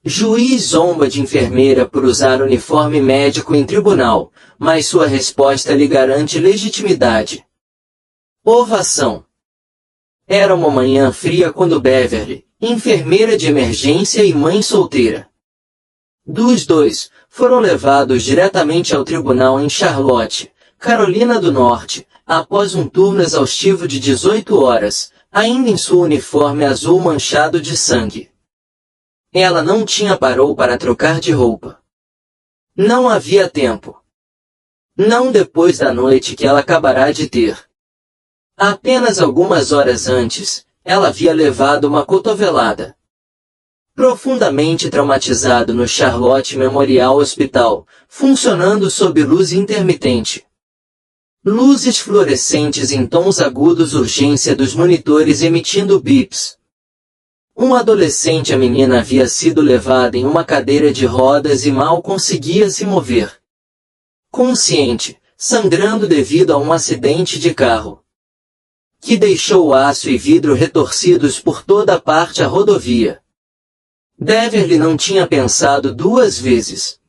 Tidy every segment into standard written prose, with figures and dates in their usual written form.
Juiz zomba de enfermeira por usar uniforme médico em tribunal, mas sua resposta lhe garante legitimidade. Ovação. Era uma manhã fria quando Beverly, enfermeira de emergência e mãe solteira, dos dois, foram levados diretamente ao tribunal em Charlotte, Carolina do Norte, após um turno exaustivo de 18 horas, ainda em seu uniforme azul manchado de sangue. Ela não parou para trocar de roupa. Não havia tempo. Não depois da noite que ela acabará de ter. Apenas algumas horas antes, ela havia levado uma cotovelada. Profundamente traumatizado no Charlotte Memorial Hospital, funcionando sob luz intermitente. Luzes fluorescentes em tons agudos, urgência dos monitores emitindo bips. Um adolescente, a menina havia sido levada em uma cadeira de rodas e mal conseguia se mover. Consciente, sangrando devido a um acidente de carro, que deixou aço e vidro retorcidos por toda parte a rodovia. Beverly não tinha pensado duas vezes.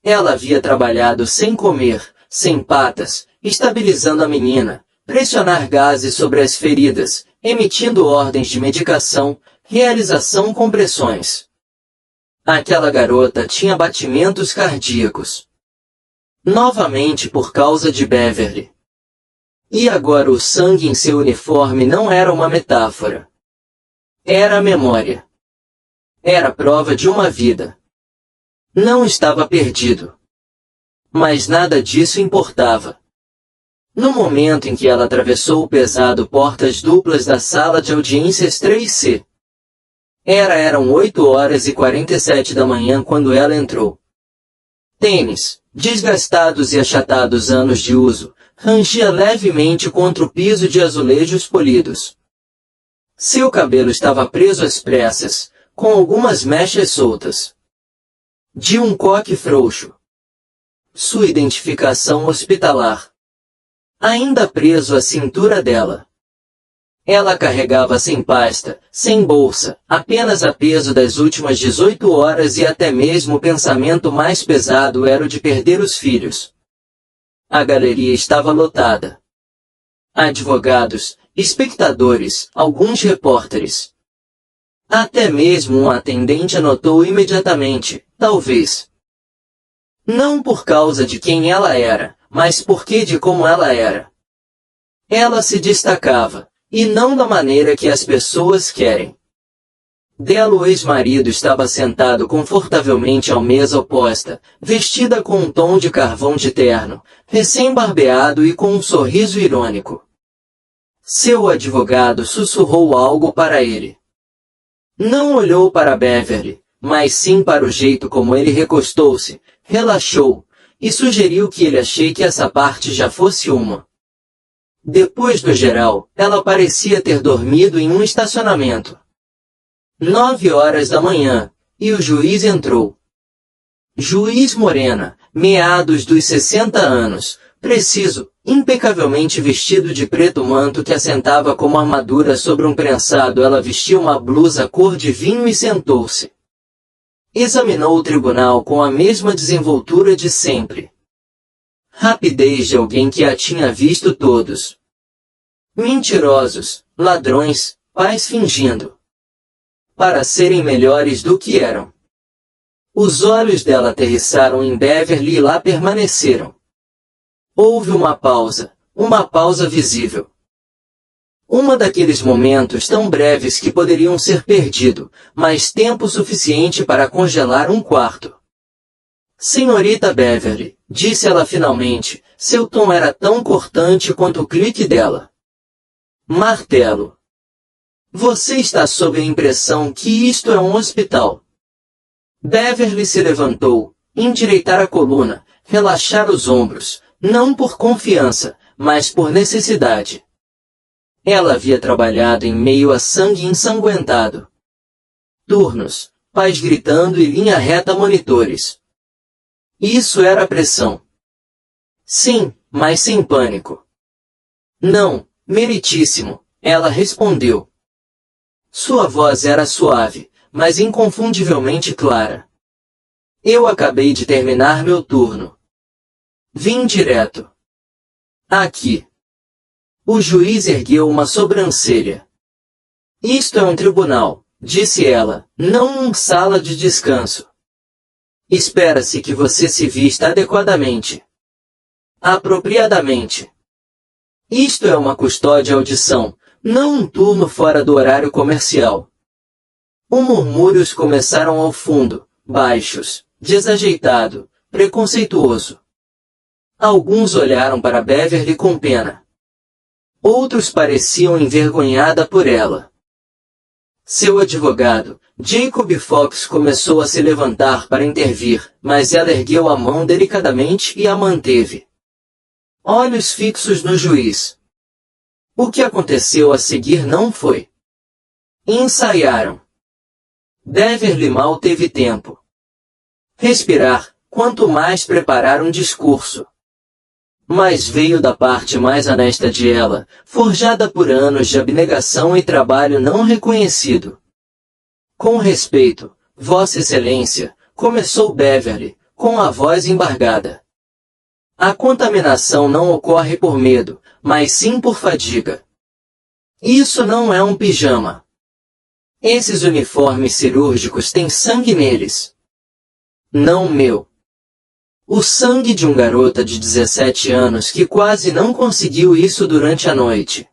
Ela havia trabalhado sem comer, sem patas, estabilizando a menina, pressionar gases sobre as feridas, emitindo ordens de medicação, realização compressões. Aquela garota tinha batimentos cardíacos. Novamente por causa de Beverly. E agora o sangue em seu uniforme não era uma metáfora. Era a memória. Era a prova de uma vida. Não estava perdido. Mas nada disso importava. No momento em que ela atravessou o pesado portas duplas da sala de audiências 3C. Eram 8h47 da manhã quando ela entrou. Tênis, desgastados e achatados anos de uso, rangia levemente contra o piso de azulejos polidos. Seu cabelo estava preso às pressas, com algumas mechas soltas. De um coque frouxo. Sua identificação hospitalar. Ainda preso à cintura dela. Ela carregava sem pasta, sem bolsa, apenas a peso das últimas 18 horas e até mesmo o pensamento mais pesado era o de perder os filhos. A galeria estava lotada. Advogados, espectadores, alguns repórteres. Até mesmo um atendente anotou imediatamente, talvez. Não por causa de quem ela era, mas porque de como ela era. Ela se destacava, e não da maneira que as pessoas querem. Dela o ex-marido estava sentado confortavelmente à mesa oposta, vestida com um tom de carvão de terno, recém-barbeado e com um sorriso irônico. Seu advogado sussurrou algo para ele. Não olhou para Beverly, mas sim para o jeito como ele recostou-se, relaxou, e sugeriu que ele achei que essa parte já fosse uma. Depois do geral, ela parecia ter dormido em um estacionamento. 9h da manhã, e o juiz entrou. Juiz morena, meados dos 60 anos, preciso, impecavelmente vestido de preto manto que assentava como armadura sobre um prensado. Ela vestia uma blusa cor de vinho e sentou-se. Examinou o tribunal com a mesma desenvoltura de sempre. Rapidez de alguém que a tinha visto todos. Mentirosos, ladrões, pais fingindo. Para serem melhores do que eram. Os olhos dela aterrissaram em Beverly e lá permaneceram. Houve uma pausa visível. Uma daqueles momentos tão breves que poderiam ser perdido, mas tempo suficiente para congelar um quarto. Senhorita Beverly, disse ela finalmente, seu tom era tão cortante quanto o clique dela. Martelo. Você está sob a impressão que isto é um hospital. Beverly se levantou, endireitar a coluna, relaxar os ombros, não por confiança, mas por necessidade. Ela havia trabalhado em meio a sangue ensanguentado. Turnos, pais gritando e linha reta monitores. Isso era pressão. Sim, mas sem pânico. Não, meritíssimo, ela respondeu. Sua voz era suave, mas inconfundivelmente clara. Eu acabei de terminar meu turno. Vim direto. Aqui. O juiz ergueu uma sobrancelha. Isto é um tribunal, disse ela, não uma sala de descanso. Espera-se que você se vista adequadamente. Apropriadamente. Isto é uma custódia audição, não um turno fora do horário comercial. Os murmúrios começaram ao fundo, baixos, desajeitado, preconceituoso. Alguns olharam para Beverly com pena. Outros pareciam envergonhada por ela. Seu advogado, Jacob Fox, começou a se levantar para intervir, mas ela ergueu a mão delicadamente e a manteve. Olhos fixos no juiz. O que aconteceu a seguir não foi. Ensaiaram. Beverly mal teve tempo. Respirar, quanto mais preparar um discurso. Mas veio da parte mais honesta de ela, forjada por anos de abnegação e trabalho não reconhecido. Com respeito, Vossa Excelência, começou Beverly, com a voz embargada. A contaminação não ocorre por medo, mas sim por fadiga. Isso não é um pijama. Esses uniformes cirúrgicos têm sangue neles. Não meu. O sangue de um garota de 17 anos que quase não conseguiu isso durante a noite.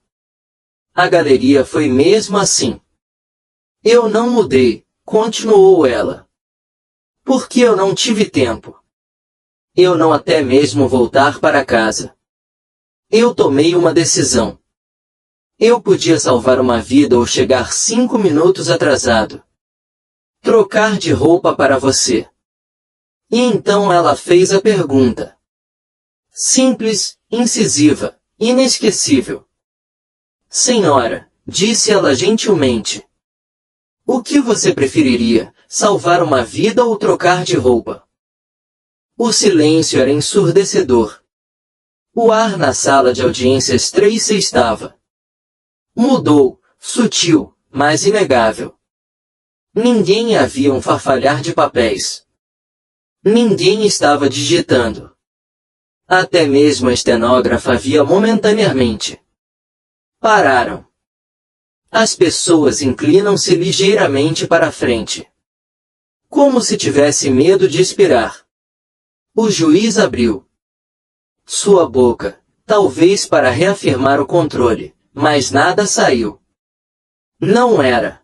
A galeria foi mesmo assim. Eu não mudei, continuou ela. Porque eu não tive tempo. Eu não até mesmo voltar para casa. Eu tomei uma decisão. Eu podia salvar uma vida ou chegar 5 minutos atrasado. Trocar de roupa para você. E então ela fez a pergunta. Simples, incisiva, inesquecível. Senhora, disse ela gentilmente. O que você preferiria, salvar uma vida ou trocar de roupa? O silêncio era ensurdecedor. O ar na sala de audiências 3C estava. Mudou, sutil, mas inegável. Ninguém havia um farfalhar de papéis. Ninguém estava digitando. Até mesmo a estenógrafa havia momentaneamente. Pararam. As pessoas inclinam-se ligeiramente para a frente. Como se tivesse medo de expirar. O juiz abriu sua boca, talvez para reafirmar o controle, mas nada saiu. Não era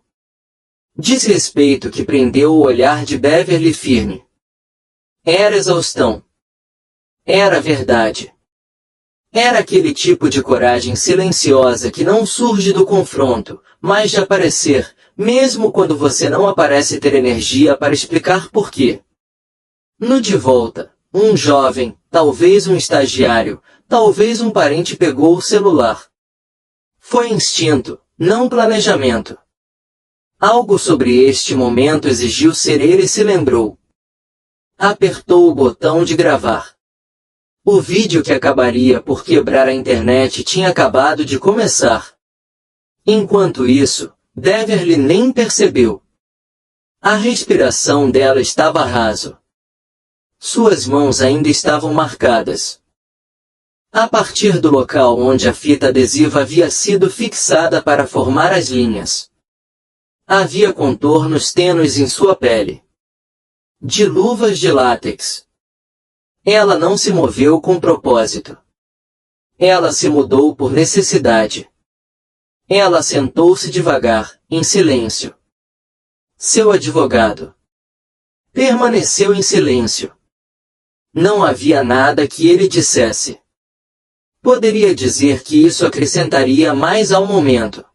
desrespeito que prendeu o olhar de Beverly firme. Era exaustão. Era verdade. Era aquele tipo de coragem silenciosa que não surge do confronto, mas de aparecer, mesmo quando você não aparece ter energia para explicar por quê. No de volta, um jovem, talvez um estagiário, talvez um parente pegou o celular. Foi instinto, não planejamento. Algo sobre este momento exigiu ser ele e se lembrou. Apertou o botão de gravar. O vídeo que acabaria por quebrar a internet tinha acabado de começar. Enquanto isso, Beverly nem percebeu. A respiração dela estava raso. Suas mãos ainda estavam marcadas. A partir do local onde a fita adesiva havia sido fixada para formar as linhas. Havia contornos tênues em sua pele. De luvas de látex. Ela não se moveu com propósito. Ela se mudou por necessidade. Ela sentou-se devagar, em silêncio. Seu advogado permaneceu em silêncio. Não havia nada que ele dissesse. Poderia dizer que isso acrescentaria mais ao momento.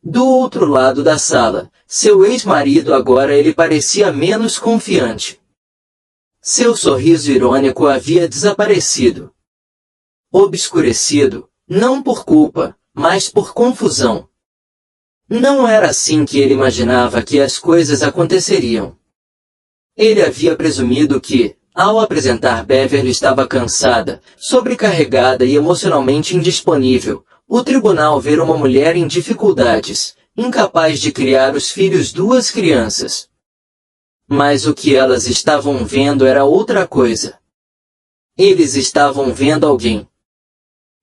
Do outro lado da sala, seu ex-marido agora ele parecia menos confiante. Seu sorriso irônico havia desaparecido. Obscurecido, não por culpa, mas por confusão. Não era assim que ele imaginava que as coisas aconteceriam. Ele havia presumido que, ao apresentar Beverly estava cansada, sobrecarregada e emocionalmente indisponível, o tribunal ver uma mulher em dificuldades, incapaz de criar os filhos duas crianças. Mas o que elas estavam vendo era outra coisa. Eles estavam vendo alguém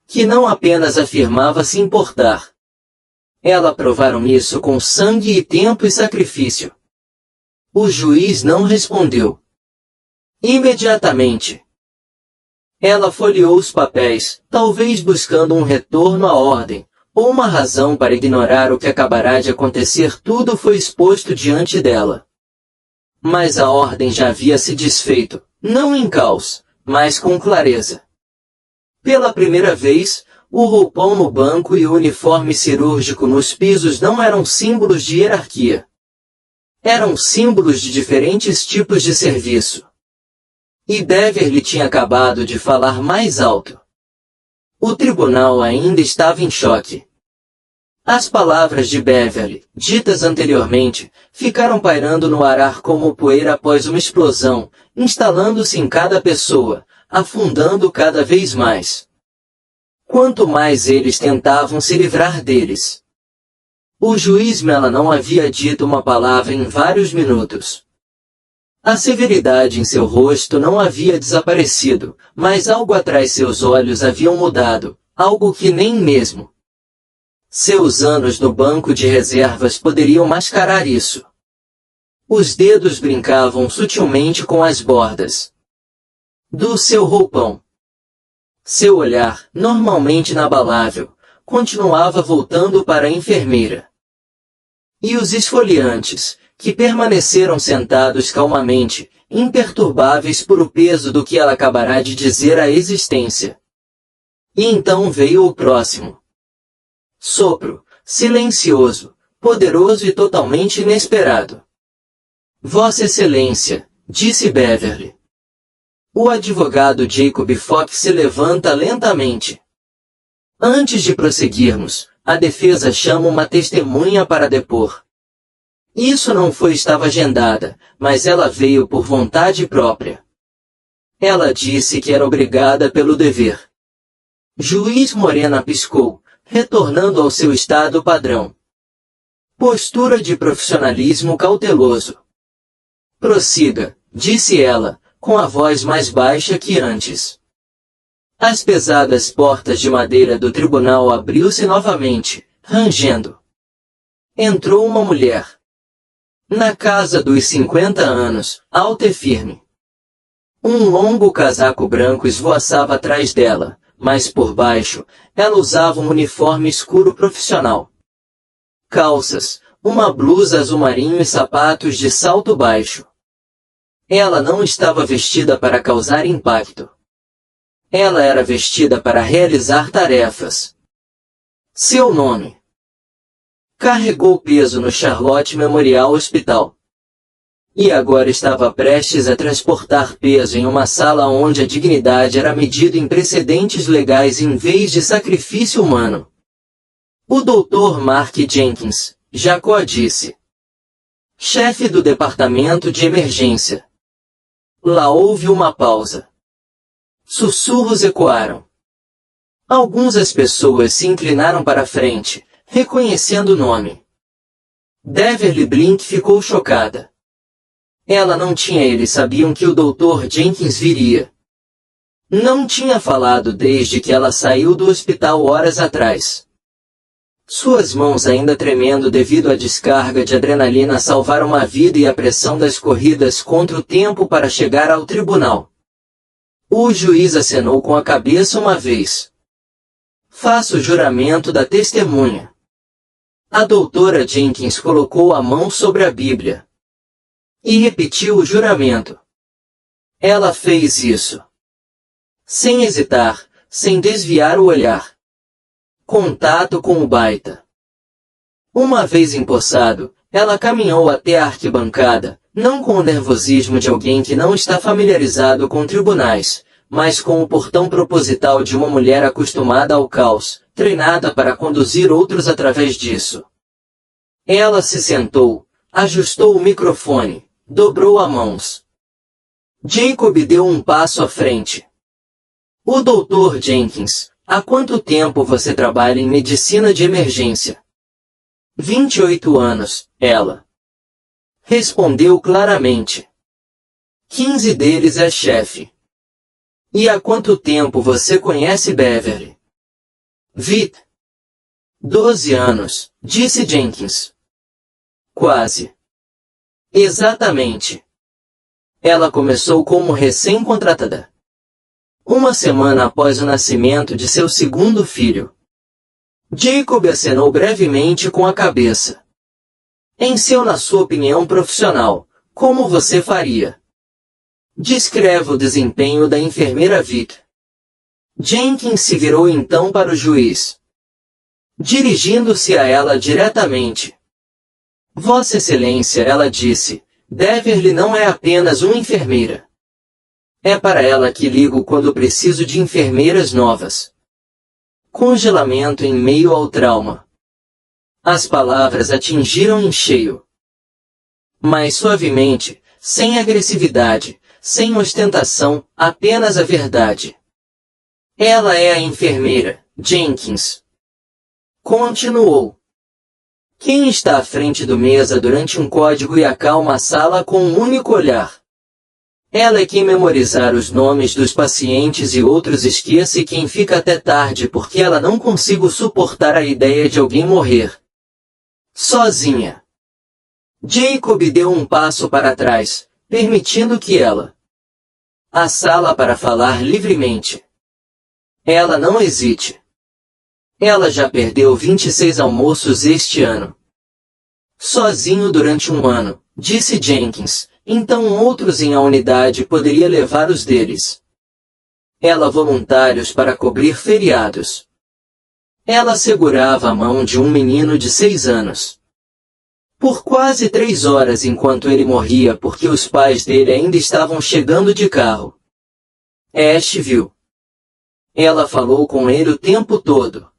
que não apenas afirmava se importar. Elas provaram isso com sangue e tempo e sacrifício. O juiz não respondeu imediatamente. Ela folheou os papéis, talvez buscando um retorno à ordem, ou uma razão para ignorar o que acabará de acontecer. Tudo foi exposto diante dela. Mas a ordem já havia se desfeito, não em caos, mas com clareza. Pela primeira vez, o roupão no banco e o uniforme cirúrgico nos pisos não eram símbolos de hierarquia. Eram símbolos de diferentes tipos de serviço. E Beverly tinha acabado de falar mais alto. O tribunal ainda estava em choque. As palavras de Beverly, ditas anteriormente, ficaram pairando no ar como poeira após uma explosão, instalando-se em cada pessoa, afundando cada vez mais. Quanto mais eles tentavam se livrar deles. O juiz Mela não havia dito uma palavra em vários minutos. A severidade em seu rosto não havia desaparecido, mas algo atrás seus olhos haviam mudado, algo que nem mesmo seus anos no banco de reservas poderiam mascarar isso. Os dedos brincavam sutilmente com as bordas do seu roupão. Seu olhar, normalmente inabalável, continuava voltando para a enfermeira. E os esfoliantes, que permaneceram sentados calmamente, imperturbáveis por o peso do que ela acabará de dizer à existência. E então veio o próximo sopro, silencioso, poderoso e totalmente inesperado. Vossa Excelência, disse Beverly. O advogado Jacob Fox se levanta lentamente. Antes de prosseguirmos, a defesa chama uma testemunha para depor. Isso não estava agendada, mas ela veio por vontade própria. Ela disse que era obrigada pelo dever. Juiz Morena piscou, retornando ao seu estado padrão. Postura de profissionalismo cauteloso. Prossiga, disse ela, com a voz mais baixa que antes. As pesadas portas de madeira do tribunal abriu-se novamente, rangendo. Entrou uma mulher. Na casa dos 50 anos, alta e firme. Um longo casaco branco esvoaçava atrás dela, mas por baixo, ela usava um uniforme escuro profissional. Calças, uma blusa azul marinho e sapatos de salto baixo. Ela não estava vestida para causar impacto. Ela era vestida para realizar tarefas. Seu nome. Carregou peso no Charlotte Memorial Hospital. E agora estava prestes a transportar peso em uma sala onde a dignidade era medida em precedentes legais em vez de sacrifício humano. O Dr. Mark Jenkins, Jacó disse. Chefe do departamento de emergência. Lá houve uma pausa. Sussurros ecoaram. Algumas das pessoas se inclinaram para a frente, reconhecendo o nome. Beverly Blink ficou chocada. Ela não tinha. Eles sabiam que o Dr. Jenkins viria. Não tinha falado desde que ela saiu do hospital horas atrás. Suas mãos ainda tremendo devido à descarga de adrenalina salvaram uma vida e a pressão das corridas contra o tempo para chegar ao tribunal. O juiz acenou com a cabeça uma vez. Faça o juramento da testemunha. A doutora Jenkins colocou a mão sobre a Bíblia. E repetiu o juramento. Ela fez isso. Sem hesitar, sem desviar o olhar. Contato com o baita. Uma vez empossado, ela caminhou até a arquibancada, não com o nervosismo de alguém que não está familiarizado com tribunais, mas com o portão proposital de uma mulher acostumada ao caos, treinada para conduzir outros através disso. Ela se sentou, ajustou o microfone, dobrou as mãos. Jacob deu um passo à frente. O Dr. Jenkins, há quanto tempo você trabalha em medicina de emergência? 28 anos, ela respondeu claramente. 15 deles é chefe. E há quanto tempo você conhece Beverly? Vit. 12 anos, disse Jenkins. Quase. Exatamente. Ela começou como recém-contratada. Uma semana após o nascimento de seu segundo filho. Jacob acenou brevemente com a cabeça. Na sua opinião profissional, como você faria? Descreva o desempenho da enfermeira Vic. Jenkins se virou então para o juiz, dirigindo-se a ela diretamente. Vossa Excelência, ela disse, Beverly não é apenas uma enfermeira. É para ela que ligo quando preciso de enfermeiras novas. Congelamento em meio ao trauma. As palavras atingiram em cheio. Mas suavemente, sem agressividade, sem ostentação, apenas a verdade. Ela é a enfermeira, Jenkins. Continuou. Quem está à frente do mesa durante um código e acalma a sala com um único olhar? Ela é quem memorizar os nomes dos pacientes e outros esquece e quem fica até tarde porque ela não consigo suportar a ideia de alguém morrer sozinha. Jacob deu um passo para trás, permitindo que ela a sala para falar livremente. Ela não hesite. Ela já perdeu 26 almoços este ano. Sozinho durante um ano, disse Jenkins, então outros em a unidade poderia levar os deles. Ela voluntários para cobrir feriados. Ela segurava a mão de um menino de 6 anos. Por quase 3 horas enquanto ele morria porque os pais dele ainda estavam chegando de carro. Ash viu. Ela falou com ele o tempo todo.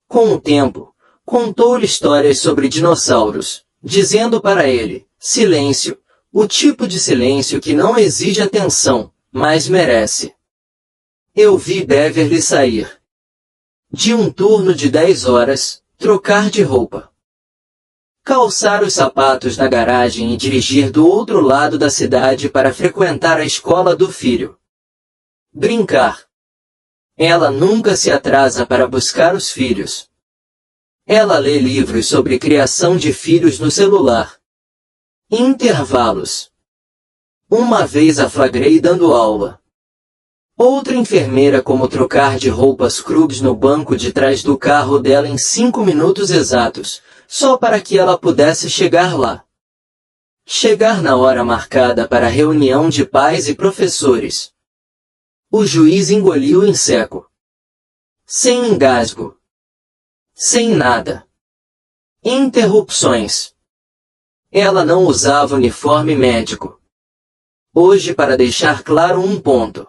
Com o tempo, contou-lhe histórias sobre dinossauros, dizendo para ele, silêncio, o tipo de silêncio que não exige atenção, mas merece. Eu vi Beverly sair de um turno de 10 horas, trocar de roupa, calçar os sapatos na garagem e dirigir do outro lado da cidade para frequentar a escola do filho. Brincar. Ela nunca se atrasa para buscar os filhos. Ela lê livros sobre criação de filhos no celular. Intervalos. Uma vez a flagrei dando aula. Outra enfermeira como trocar de roupas Scrubs no banco de trás do carro dela em 5 minutos exatos, só para que ela pudesse chegar lá. Chegar na hora marcada para a reunião de pais e professores. O juiz engoliu em seco. Sem engasgo. Sem nada. Interrupções. Ela não usava uniforme médico. Hoje, para deixar claro um ponto.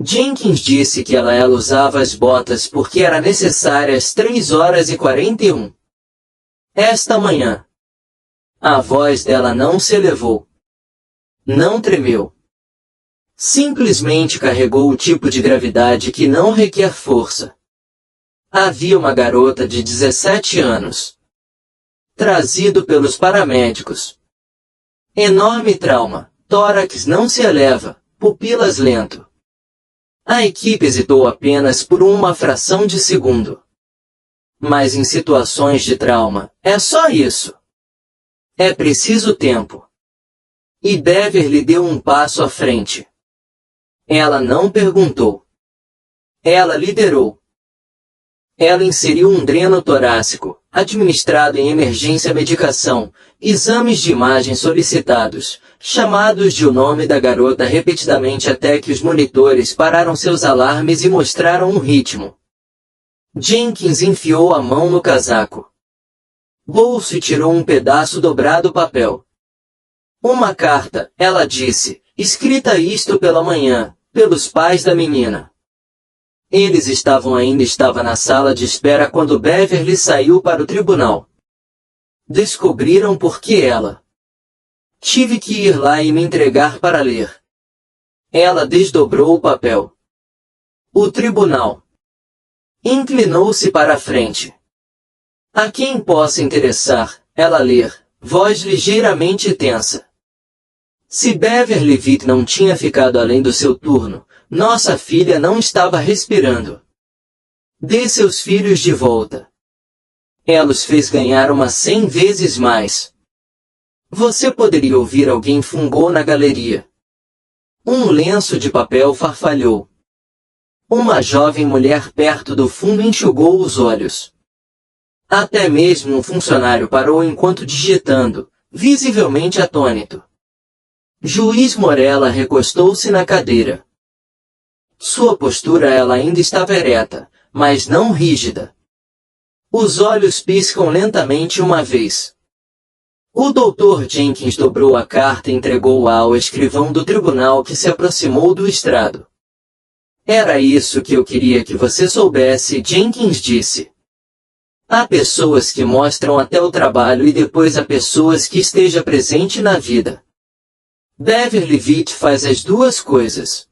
Jenkins disse que ela usava as botas porque era necessária às 3h41. Esta manhã. A voz dela não se elevou. Não tremeu. Simplesmente carregou o tipo de gravidade que não requer força. Havia uma garota de 17 anos. Trazido pelos paramédicos. Enorme trauma, tórax não se eleva, pupilas lento. A equipe hesitou apenas por uma fração de segundo. Mas em situações de trauma, é só isso. É preciso tempo. E Beverly deu um passo à frente. Ela não perguntou. Ela liderou. Ela inseriu um dreno torácico, administrado em emergência medicação, exames de imagem solicitados, chamados de o nome da garota repetidamente até que os monitores pararam seus alarmes e mostraram um ritmo. Jenkins enfiou a mão no casaco. Bolso e tirou um pedaço dobrado papel. Uma carta, ela disse, escrita isto pela manhã, pelos pais da menina. Eles estava na sala de espera quando Beverly saiu para o tribunal. Descobriram por que ela. Tive que ir lá e me entregar para ler. Ela desdobrou o papel. O tribunal. Inclinou-se para a frente. A quem possa interessar, ela ler, voz ligeiramente tensa. Se Beverly Vitt não tinha ficado além do seu turno, nossa filha não estava respirando. Dê seus filhos de volta. Ela os fez ganhar umas 100 vezes mais. Você poderia ouvir alguém fungou na galeria. Um lenço de papel farfalhou. Uma jovem mulher perto do fundo enxugou os olhos. Até mesmo um funcionário parou enquanto digitando, visivelmente atônito. Juiz Morella recostou-se na cadeira. Sua postura ela ainda estava ereta, mas não rígida. Os olhos piscam lentamente uma vez. O Dr. Jenkins dobrou a carta e entregou-a ao escrivão do tribunal que se aproximou do estrado. Era isso que eu queria que você soubesse, Jenkins disse. Há pessoas que mostram até o trabalho e depois há pessoas que esteja presente na vida. Beverly Vitt faz as duas coisas.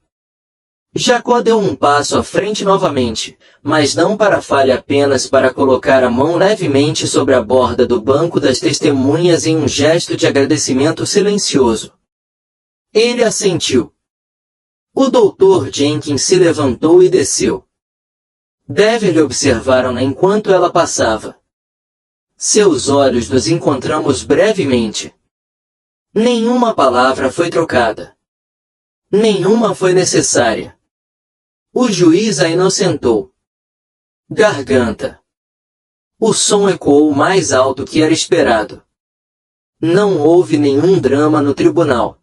Jacó deu um passo à frente novamente, mas não para a falha apenas para colocar a mão levemente sobre a borda do banco das testemunhas em um gesto de agradecimento silencioso. Ele assentiu. O Dr. Jenkins se levantou e desceu. Beverly observaram-na enquanto ela passava. Seus olhos nos encontramos brevemente. Nenhuma palavra foi trocada. Nenhuma foi necessária. O juiz a inocentou. Garganta. O som ecoou mais alto que era esperado. Não houve nenhum drama no tribunal.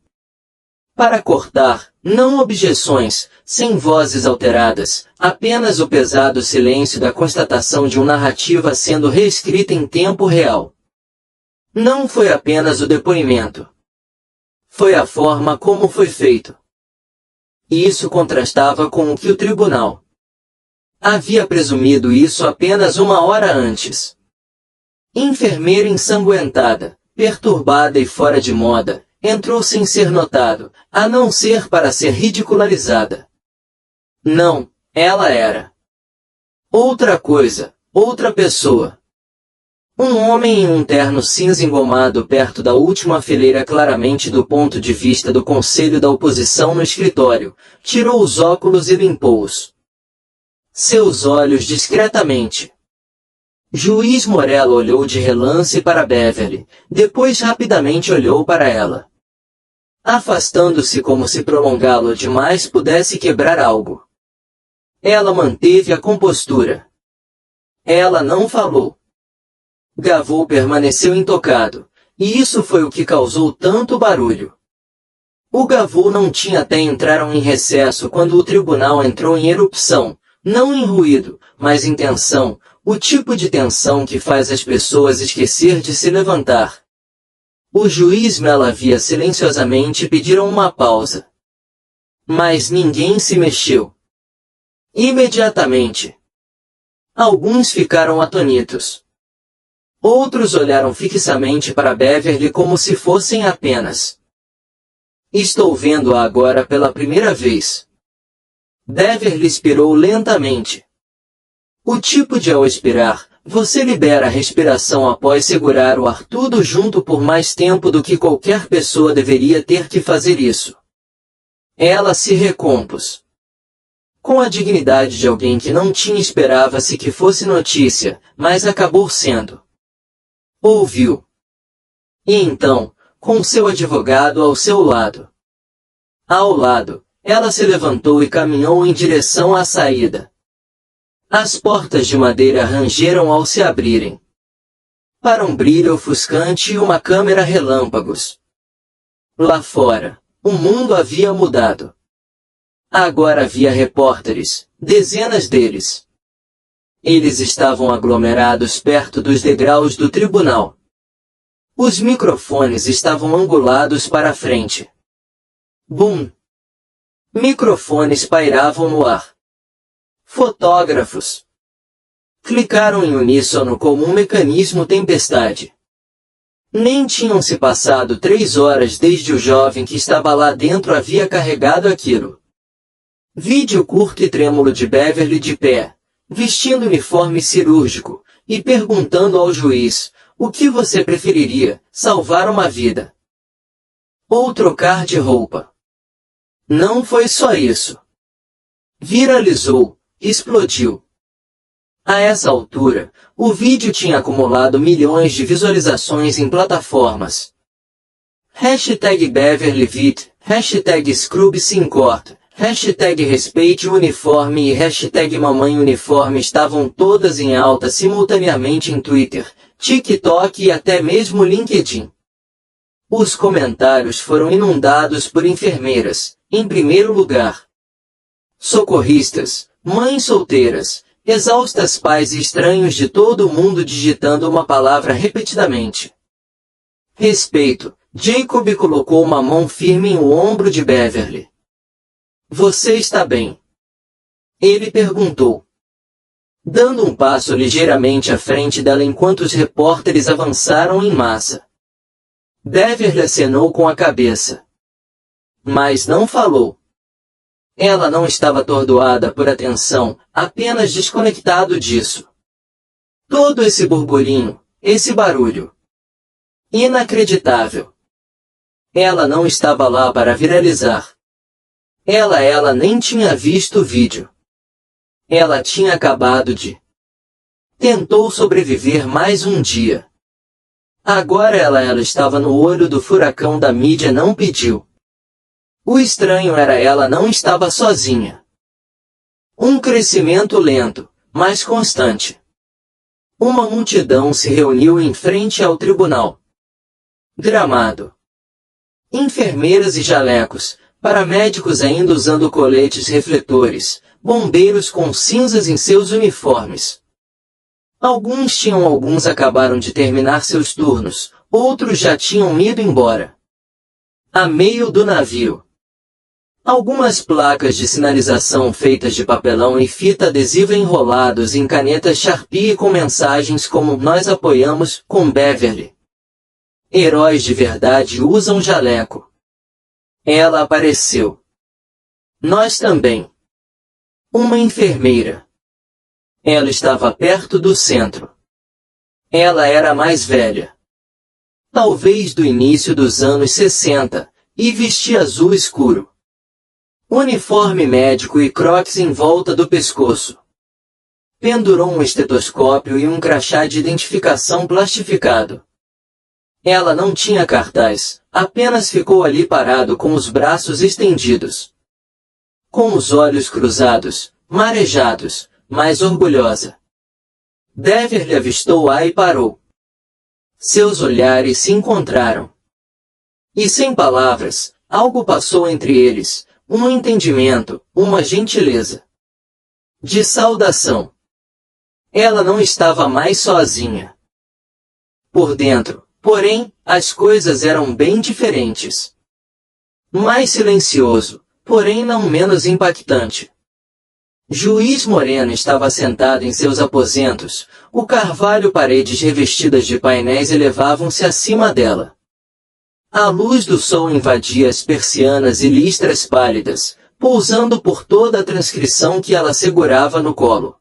Para cortar, não objeções, sem vozes alteradas, apenas o pesado silêncio da constatação de uma narrativa sendo reescrita em tempo real. Não foi apenas o depoimento. Foi a forma como foi feito. E isso contrastava com o que o tribunal havia presumido isso apenas uma hora antes. Enfermeira ensanguentada, perturbada e fora de moda, entrou sem ser notado, a não ser para ser ridicularizada. Não, ela era outra coisa, outra pessoa. Um homem em um terno cinza engomado perto da última fileira claramente do ponto de vista do conselho da oposição no escritório, tirou os óculos e limpou-os. Seus olhos discretamente. Juiz Morella olhou de relance para Beverly, depois rapidamente olhou para ela. Afastando-se como se prolongá-lo demais pudesse quebrar algo. Ela manteve a compostura. Ela não falou. Gavot permaneceu intocado, e isso foi o que causou tanto barulho. O Gavot não tinha até entraram em recesso quando o tribunal entrou em erupção, não em ruído, mas em tensão, o tipo de tensão que faz as pessoas esquecer de se levantar. O juiz Mel havia silenciosamente pediram uma pausa. Mas ninguém se mexeu. Imediatamente. Alguns ficaram atônitos. Outros olharam fixamente para Beverly como se fossem apenas. Estou vendo-a agora pela primeira vez. Beverly expirou lentamente. O tipo de ao expirar, você libera a respiração após segurar o ar tudo junto por mais tempo do que qualquer pessoa deveria ter que fazer isso. Ela se recompôs. Com a dignidade de alguém que não tinha esperava-se que fosse notícia, mas acabou sendo. Ouviu. E então, com seu advogado ao seu lado. Ao lado, ela se levantou e caminhou em direção à saída. As portas de madeira rangeram ao se abrirem. Para um brilho ofuscante e uma câmera relâmpagos. Lá fora, o mundo havia mudado. Agora havia repórteres, dezenas deles. Eles estavam aglomerados perto dos degraus do tribunal. Os microfones estavam angulados para a frente. Bum! Microfones pairavam no ar. Fotógrafos clicaram em uníssono como um mecanismo tempestade. Nem tinham se passado 3 horas desde o jovem que estava lá dentro havia carregado aquilo. Vídeo curto e trêmulo de Beverly de pé, vestindo uniforme cirúrgico, e perguntando ao juiz: o que você preferiria, salvar uma vida ou trocar de roupa? Não foi só isso. Viralizou, explodiu. A essa altura, o vídeo tinha acumulado milhões de visualizações em plataformas. #BeverlyVit, #ScrubSincorta, #RespeiteOuniforme e #MamãeUniforme estavam todas em alta simultaneamente em Twitter, TikTok e até mesmo LinkedIn. Os comentários foram inundados por enfermeiras, em primeiro lugar. Socorristas, mães solteiras, exaustas, pais e estranhos de todo o mundo digitando uma palavra repetidamente. Respeito. Jacob colocou uma mão firme em o ombro de Beverly. Você está bem? Ele perguntou, dando um passo ligeiramente à frente dela enquanto os repórteres avançaram em massa. Beverly acenou com a cabeça, mas não falou. Ela não estava atordoada por atenção, apenas desconectado disso. Todo esse burburinho, esse barulho. Inacreditável. Ela não estava lá para viralizar. Ela nem tinha visto o vídeo. Ela tinha acabado de... Tentou sobreviver mais um dia. Agora ela estava no olho do furacão da mídia, não pediu. O estranho era ela não estava sozinha. Um crescimento lento, mas constante. Uma multidão se reuniu em frente ao tribunal. Gramado. Enfermeiras e jalecos, paramédicos ainda usando coletes refletores, bombeiros com cinzas em seus uniformes. Alguns acabaram de terminar seus turnos, outros já tinham ido embora. A meio do navio. Algumas placas de sinalização feitas de papelão e fita adesiva enrolados em canetas Sharpie com mensagens como "Nós apoiamos", com Beverly. Heróis de verdade usam jaleco. Ela apareceu. Nós também. Uma enfermeira. Ela estava perto do centro. Ela era mais velha. Talvez do início dos anos 60, e vestia azul escuro. Uniforme médico e crocs em volta do pescoço. Pendurou um estetoscópio e um crachá de identificação plastificado. Ela não tinha cartaz, apenas ficou ali parado com os braços estendidos. Com os olhos cruzados, marejados, mas orgulhosa. Beverly avistou-a e parou. Seus olhares se encontraram. E sem palavras, algo passou entre eles, um entendimento, uma gentileza. De saudação. Ela não estava mais sozinha. Por dentro, porém, as coisas eram bem diferentes. Mais silencioso, porém não menos impactante. Juiz Moreno estava sentado em seus aposentos, o carvalho, paredes revestidas de painéis elevavam-se acima dela. A luz do sol invadia as persianas e listras pálidas, pousando por toda a transcrição que ela segurava no colo.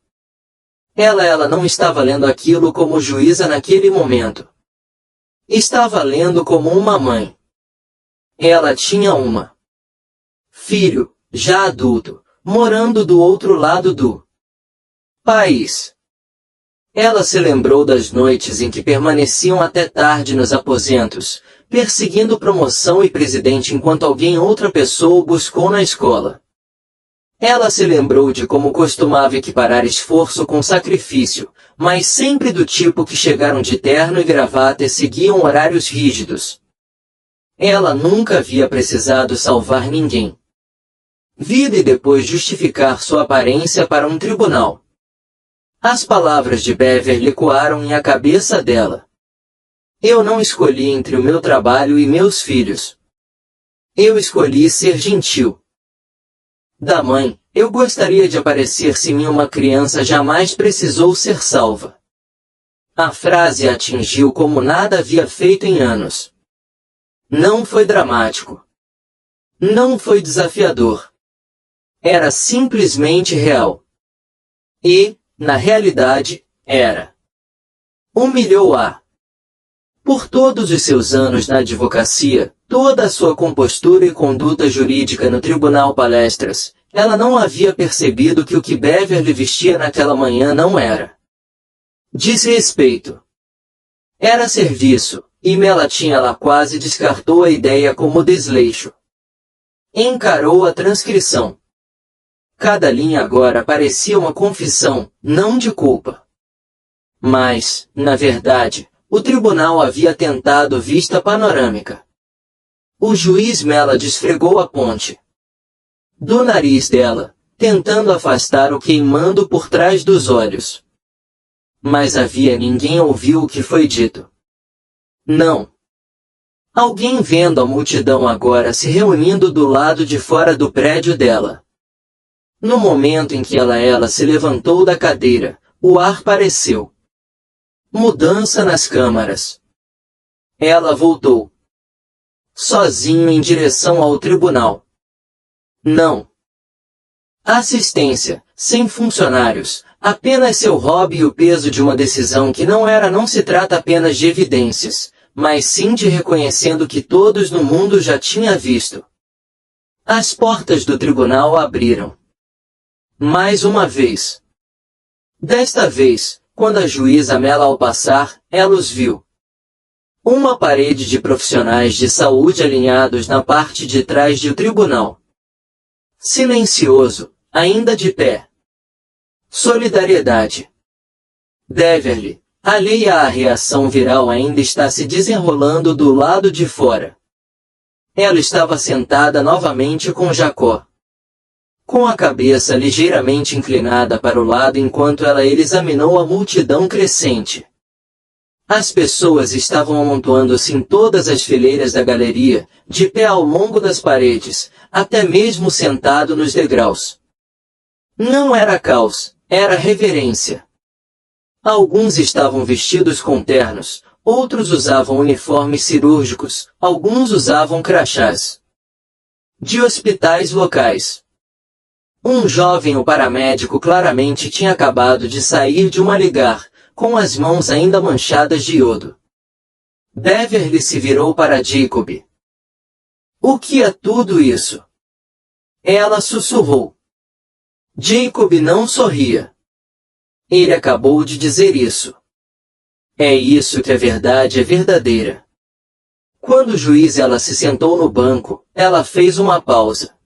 Ela não estava lendo aquilo como juíza naquele momento. Estava lendo como uma mãe. Ela tinha uma filho, já adulto, morando do outro lado do país. Ela se lembrou das noites em que permaneciam até tarde nos aposentos, perseguindo promoção e presidente enquanto outra pessoa o buscou na escola. Ela se lembrou de como costumava equiparar esforço com sacrifício, mas sempre do tipo que chegaram de terno e gravata e seguiam horários rígidos. Ela nunca havia precisado salvar ninguém. Vida e depois justificar sua aparência para um tribunal. As palavras de Beverly ecoaram em a cabeça dela. Eu não escolhi entre o meu trabalho e meus filhos. Eu escolhi ser gentil. Da mãe, eu gostaria de aparecer se uma criança jamais precisou ser salva. A frase a atingiu como nada havia feito em anos. Não foi dramático. Não foi desafiador. Era simplesmente real. E, na realidade, era. Humilhou-a. Por todos os seus anos na advocacia, toda a sua compostura e conduta jurídica no tribunal palestras, ela não havia percebido que o que Beverly vestia naquela manhã não era desrespeito. Era serviço, e Melatian lá quase descartou a ideia como desleixo. Encarou a transcrição. Cada linha agora parecia uma confissão, não de culpa. Mas, na verdade, o tribunal havia tentado vista panorâmica. O juiz Melody esfregou a ponte do nariz dela, tentando afastar o queimando por trás dos olhos. Mas ninguém ouviu o que foi dito. Não. Alguém vendo a multidão agora se reunindo do lado de fora do prédio dela. No momento em que ela se levantou da cadeira, o ar pareceu. Mudança nas câmaras. Ela voltou sozinho em direção ao tribunal. Não. Assistência, sem funcionários, apenas seu hobby e o peso de uma decisão que não se trata apenas de evidências, mas sim de reconhecendo que todos no mundo já tinham visto. As portas do tribunal abriram. Mais uma vez. Desta vez, quando a juíza Mela ao passar, ela os viu. Uma parede de profissionais de saúde alinhados na parte de trás do tribunal. Silencioso, ainda de pé. Solidariedade. Beverly, alheia à reação viral, ainda está se desenrolando do lado de fora. Ela estava sentada novamente com Jacó, com a cabeça ligeiramente inclinada para o lado enquanto ele examinou a multidão crescente. As pessoas estavam amontoando-se em todas as fileiras da galeria, de pé ao longo das paredes, até mesmo sentado nos degraus. Não era caos, era reverência. Alguns estavam vestidos com ternos, outros usavam uniformes cirúrgicos, alguns usavam crachás de hospitais locais. Um jovem paramédico claramente tinha acabado de sair de uma ligar, com as mãos ainda manchadas de iodo. Beverly se virou para Jacob. O que é tudo isso? Ela sussurrou. Jacob não sorria. Ele acabou de dizer isso. É isso que a verdade é verdadeira. Quando o juiz se sentou no banco, ela fez uma pausa.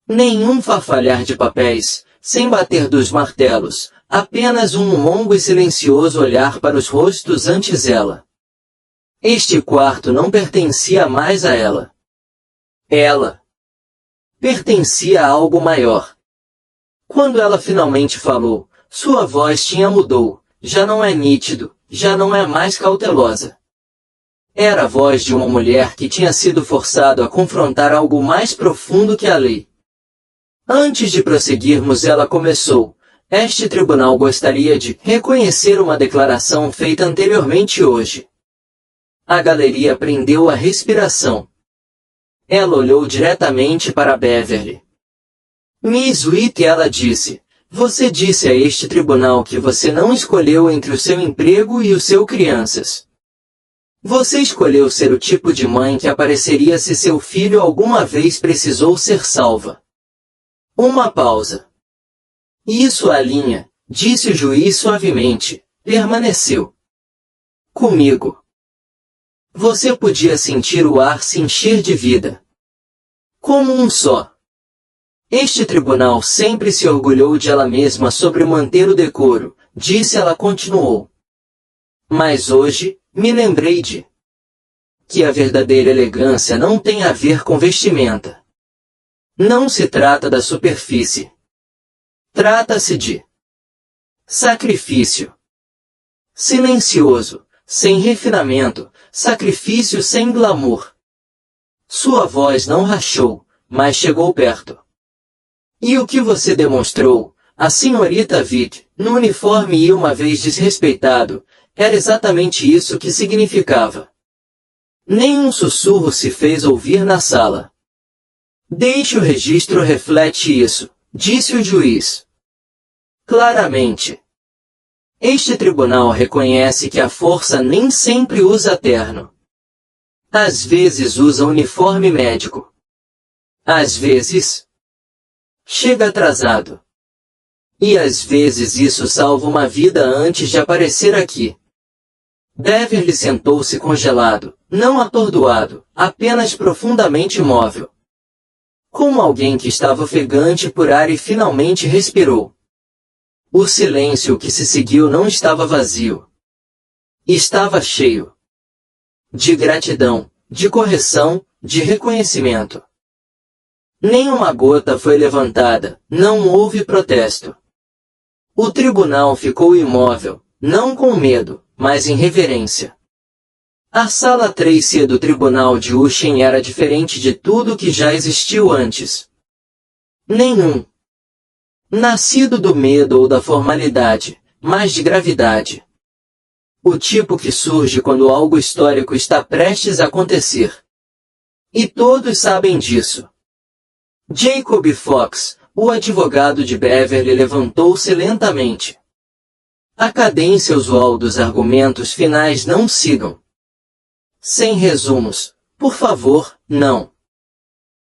Nenhum farfalhar de papéis, sem bater dos martelos, apenas um longo e silencioso olhar para os rostos antes dela. Este quarto não pertencia mais a ela. Ela pertencia a algo maior. Quando ela finalmente falou, sua voz mudou, já não é nítido, já não é mais cautelosa. Era a voz de uma mulher que tinha sido forçada a confrontar algo mais profundo que a lei. Antes de prosseguirmos, ela começou. Este tribunal gostaria de reconhecer uma declaração feita anteriormente hoje. A galeria prendeu a respiração. Ela olhou diretamente para Beverly. Miss White, ela disse, você disse a este tribunal que você não escolheu entre o seu emprego e o seu crianças. Você escolheu ser o tipo de mãe que apareceria se seu filho alguma vez precisou ser salva. Uma pausa. Isso, Alinha, disse o juiz suavemente, permaneceu comigo. Você podia sentir o ar se encher de vida. Como um só. Este tribunal sempre se orgulhou de ela mesma sobre manter o decoro, disse ela continuou. Mas hoje, me lembrei de que a verdadeira elegância não tem a ver com vestimenta. Não se trata da superfície. Trata-se de sacrifício. Silencioso, sem refinamento, sacrifício sem glamour. Sua voz não rachou, mas chegou perto. E o que você demonstrou, a senhorita Vick, no uniforme e uma vez desrespeitado, era exatamente isso que significava. Nenhum sussurro se fez ouvir na sala. Deixe o registro reflete isso, disse o juiz. Claramente. Este tribunal reconhece que a força nem sempre usa terno. Às vezes usa uniforme médico. Às vezes, chega atrasado. E às vezes isso salva uma vida antes de aparecer aqui. Beverly sentou-se congelado, não atordoado, apenas profundamente imóvel. Como alguém que estava ofegante por ar e finalmente respirou. O silêncio que se seguiu não estava vazio. Estava cheio. De gratidão, de correção, de reconhecimento. Nenhuma gota foi levantada, não houve protesto. O tribunal ficou imóvel, não com medo, mas em reverência. A sala 3C do tribunal de Ushen era diferente de tudo que já existiu antes. Nenhum. Nascido do medo ou da formalidade, mas de gravidade. O tipo que surge quando algo histórico está prestes a acontecer. E todos sabem disso. Jacob Fox, o advogado de Beverly, levantou-se lentamente. A cadência usual dos argumentos finais não sigam. Sem resumos, por favor, não.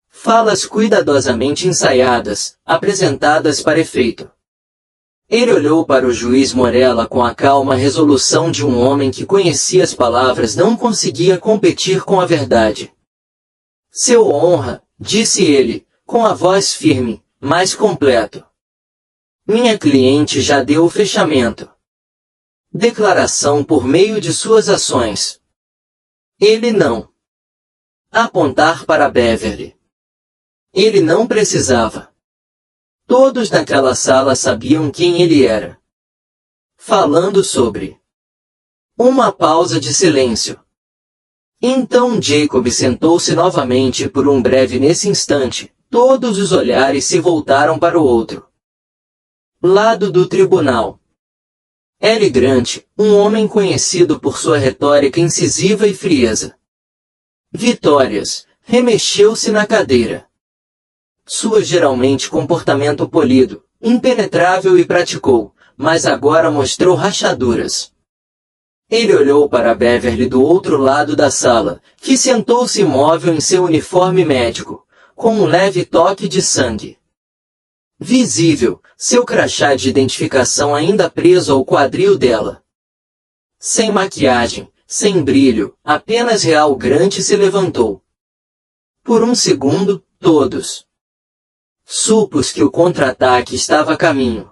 Falas cuidadosamente ensaiadas, apresentadas para efeito. Ele olhou para o juiz Morella com a calma resolução de um homem que conhecia as palavras não conseguia competir com a verdade. Seu honra, disse ele, com a voz firme, mas completo. Minha cliente já deu o fechamento. Declaração por meio de suas ações. Ele não. Apontar para Beverly. Ele não precisava. Todos naquela sala sabiam quem ele era. Falando sobre. Uma pausa de silêncio. Então Jacob sentou-se novamente por um breve nesse instante, todos os olhares se voltaram para o outro lado do tribunal. L. Grant, um homem conhecido por sua retórica incisiva e frieza. Vitórias, remexeu-se na cadeira. Sua geralmente comportamento polido, impenetrável e praticou, mas agora mostrou rachaduras. Ele olhou para Beverly do outro lado da sala, que sentou-se imóvel em seu uniforme médico, com um leve toque de sangue visível, seu crachá de identificação ainda preso ao quadril dela. Sem maquiagem, sem brilho, apenas real. Grant se levantou. Por um segundo, todos supus que o contra-ataque estava a caminho.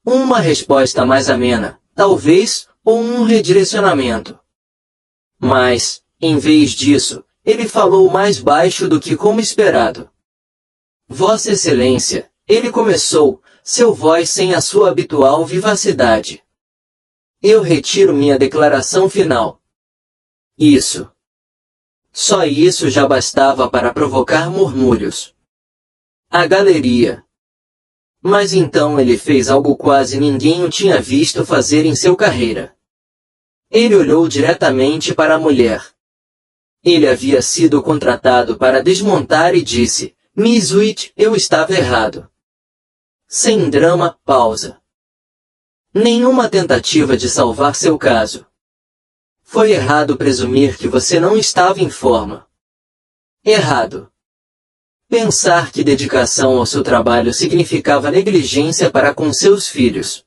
Uma resposta mais amena, talvez, ou um redirecionamento. Mas, em vez disso, ele falou mais baixo do que como esperado. Vossa Excelência, ele começou, seu voz sem a sua habitual vivacidade. Eu retiro minha declaração final. Isso. Só isso já bastava para provocar murmúrios. A galeria. Mas então ele fez algo quase ninguém o tinha visto fazer em sua carreira. Ele olhou diretamente para a mulher. Ele havia sido contratado para desmontar e disse, Miss Witt, eu estava errado. Sem drama, pausa. Nenhuma tentativa de salvar seu caso. Foi errado presumir que você não estava em forma. Errado. Pensar que dedicação ao seu trabalho significava negligência para com seus filhos.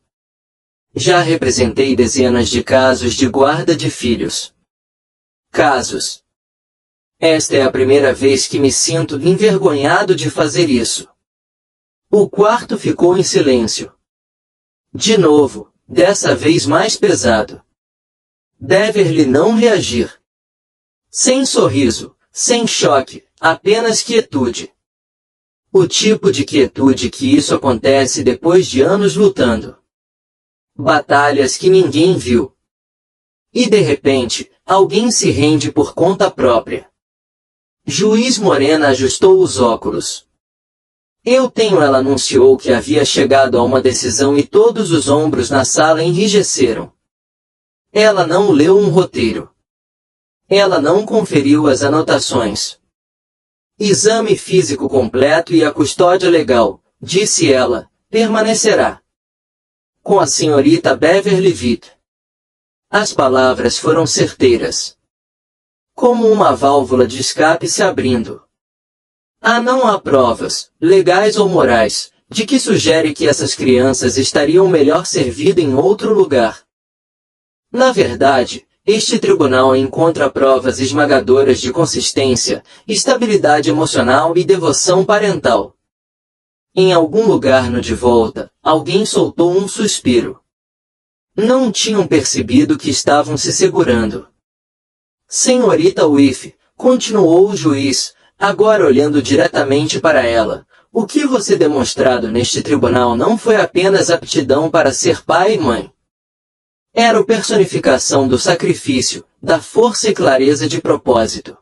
Já representei dezenas de casos de guarda de filhos. Casos. Esta é a primeira vez que me sinto envergonhado de fazer isso. O quarto ficou em silêncio. De novo, dessa vez mais pesado. Beverly não reagir. Sem sorriso, sem choque, apenas quietude. O tipo de quietude que isso acontece depois de anos lutando. Batalhas que ninguém viu. E de repente, alguém se rende por conta própria. Juiz Morena ajustou os óculos. Ela anunciou que havia chegado a uma decisão e todos os ombros na sala enrijeceram. Ela não leu um roteiro. Ela não conferiu as anotações. Exame físico completo e a custódia legal, disse ela, permanecerá. com a senhorita Beverly Witt. As palavras foram certeiras, como uma válvula de escape se abrindo. Não há provas, legais ou morais, de que sugere que essas crianças estariam melhor servidas em outro lugar. Na verdade, este tribunal encontra provas esmagadoras de consistência, estabilidade emocional e devoção parental. Em algum lugar no de volta, alguém soltou um suspiro. Não tinham percebido que estavam se segurando. Senhorita Witt, continuou o juiz, agora olhando diretamente para ela, o que você demonstrado neste tribunal não foi apenas aptidão para ser pai e mãe. Era a personificação do sacrifício, da força e clareza de propósito.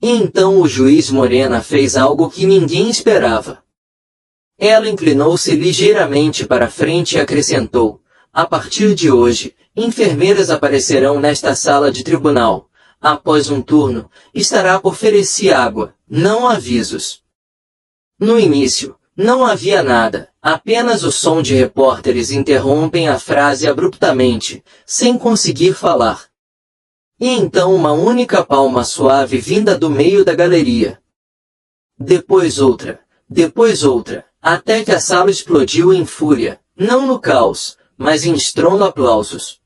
E então o juiz Morena fez algo que ninguém esperava. Ela inclinou-se ligeiramente para frente e acrescentou, a partir de hoje, enfermeiras aparecerão nesta sala de tribunal. Após um turno, estará por oferecer água, não avisos. No início, não havia nada, apenas o som de repórteres interrompem a frase abruptamente, sem conseguir falar. E então uma única palma suave vinda do meio da galeria. Depois outra, até que a sala explodiu em fúria, não no caos, mas em estrondo aplausos.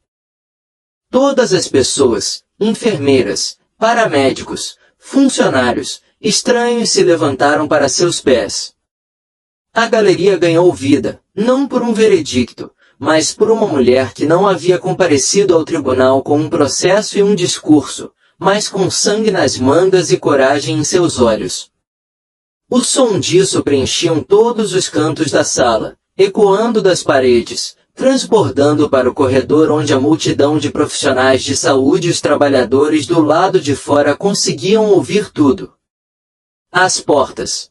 Todas as pessoas, enfermeiras, paramédicos, funcionários, estranhos se levantaram para seus pés. A galeria ganhou vida, não por um veredicto, mas por uma mulher que não havia comparecido ao tribunal com um processo e um discurso, mas com sangue nas mangas e coragem em seus olhos. O som disso preenchiam todos os cantos da sala, ecoando das paredes, transbordando para o corredor onde a multidão de profissionais de saúde e os trabalhadores do lado de fora conseguiam ouvir tudo. Às portas.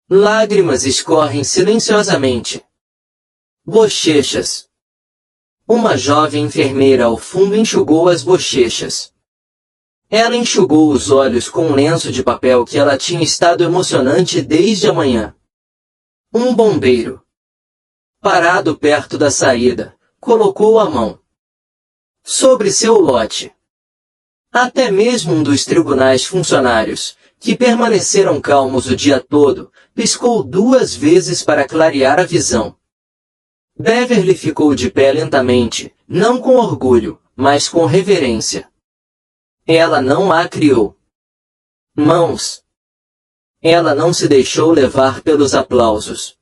Lágrimas escorrem silenciosamente. Bochechas. Uma jovem enfermeira ao fundo enxugou as bochechas. Ela enxugou os olhos com um lenço de papel que ela tinha estado emocionante desde a manhã. Um bombeiro, parado perto da saída, colocou a mão sobre seu lote. Até mesmo um dos tribunais funcionários, que permaneceram calmos o dia todo, piscou 2 vezes para clarear a visão. Beverly ficou de pé lentamente, não com orgulho, mas com reverência. Ela não a criou. Mãos. Ela não se deixou levar pelos aplausos.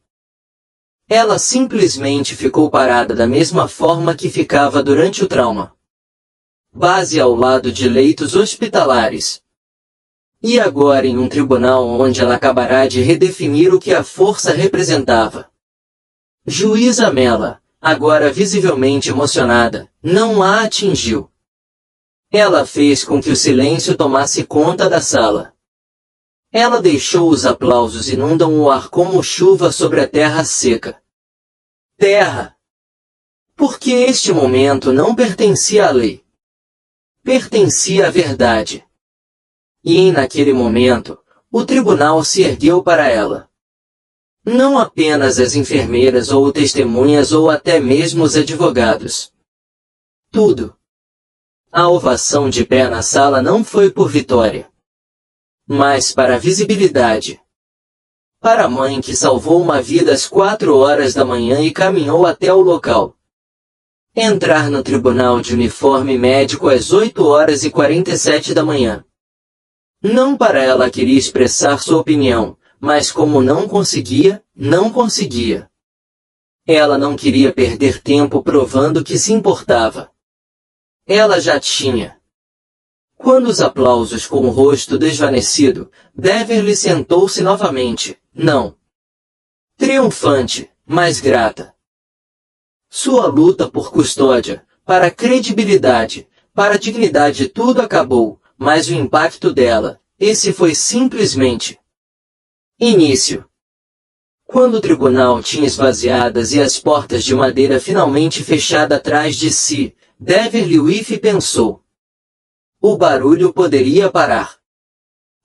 Ela simplesmente ficou parada da mesma forma que ficava durante o trauma. Base ao lado de leitos hospitalares. E agora em um tribunal onde ela acabará de redefinir o que a força representava. Juíza Mela, agora visivelmente emocionada, não a atingiu. Ela fez com que o silêncio tomasse conta da sala. Ela deixou os aplausos inundam o ar como chuva sobre a terra seca. Terra! Porque este momento não pertencia à lei. Pertencia à verdade. E naquele momento, o tribunal se ergueu para ela. Não apenas as enfermeiras ou testemunhas ou até mesmo os advogados. Tudo. A ovação de pé na sala não foi por vitória, mas para a visibilidade. Para a mãe que salvou uma vida às 4 horas da manhã e caminhou até o local. Entrar no tribunal de uniforme médico às 8h47 da manhã. Não para ela queria expressar sua opinião, mas como não conseguia. Ela não queria perder tempo provando que se importava. Ela já tinha. Quando os aplausos com o rosto desvanecido, Beverly sentou-se novamente, não triunfante, mas grata. Sua luta por custódia, para credibilidade, para dignidade tudo acabou, mas o impacto dela, esse foi simplesmente início. Quando o tribunal tinha esvaziadas e as portas de madeira finalmente fechadas atrás de si, Beverly Witt pensou. O barulho poderia parar.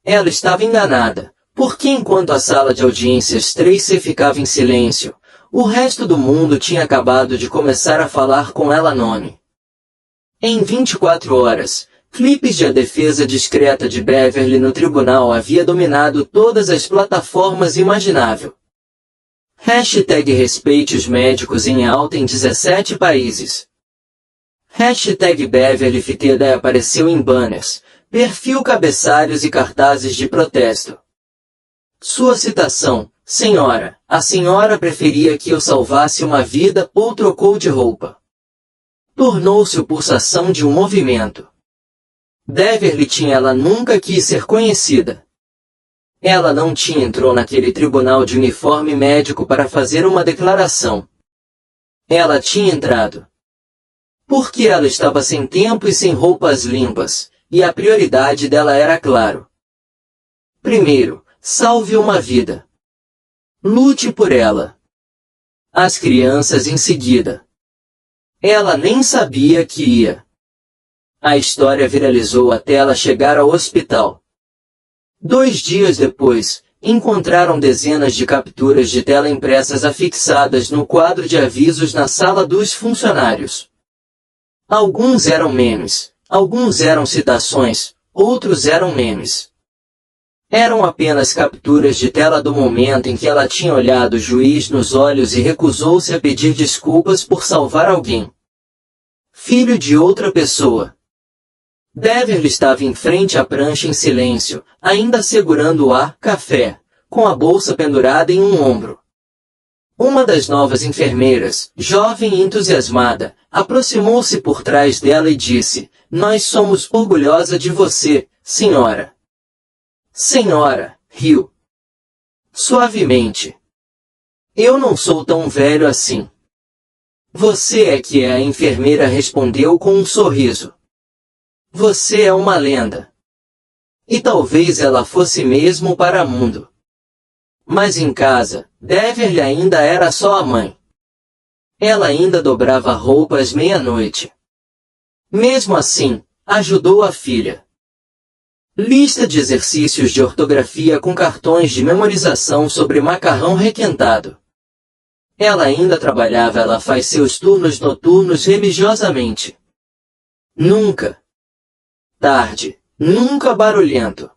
Ela estava enganada, porque enquanto a sala de audiências 3C ficava em silêncio, O resto do mundo tinha acabado de começar a falar com ela nome. Em 24 horas, clipes de A Defesa Discreta de Beverly no tribunal havia dominado todas as plataformas imaginável. Hashtag respeite os médicos em alta em 17 países. Hashtag Beverly Fiteda apareceu em banners, perfil cabeçalhos e cartazes de protesto. Sua citação: Senhora, a senhora preferia que eu salvasse uma vida ou trocou de roupa? Tornou-se o pulsação de um movimento. Beverly ela nunca quis ser conhecida. Ela não entrou naquele tribunal de uniforme médico para fazer uma declaração. Ela tinha entrado porque ela estava sem tempo e sem roupas limpas, e a prioridade dela era claro. Primeiro, salve uma vida. Lute por ela. As crianças em seguida. Ela nem sabia que ia. A história viralizou até ela chegar ao hospital. 2 dias depois, encontraram dezenas de capturas de tela impressas afixadas no quadro de avisos na sala dos funcionários. Alguns eram memes, alguns eram citações, outros eram memes. Eram apenas capturas de tela do momento em que ela tinha olhado o juiz nos olhos e recusou-se a pedir desculpas por salvar alguém. Filho de outra pessoa. Beverly estava em frente à prancha em silêncio, ainda segurando o café, com a bolsa pendurada em um ombro. Uma das novas enfermeiras, jovem e entusiasmada, aproximou-se por trás dela e disse: Nós somos orgulhosa de você, senhora. Senhora, riu suavemente. Eu não sou tão velho assim. Você é que é, a enfermeira respondeu com um sorriso. Você é uma lenda. E talvez ela fosse mesmo para o mundo. Mas em casa, Beverly ainda era só a mãe. Ela ainda dobrava roupa às meia-noite. Mesmo assim, ajudou a filha. Lista de exercícios de ortografia com cartões de memorização sobre macarrão requentado. Ela ainda trabalhava, ela faz seus turnos noturnos religiosamente. Nunca tarde, nunca barulhento.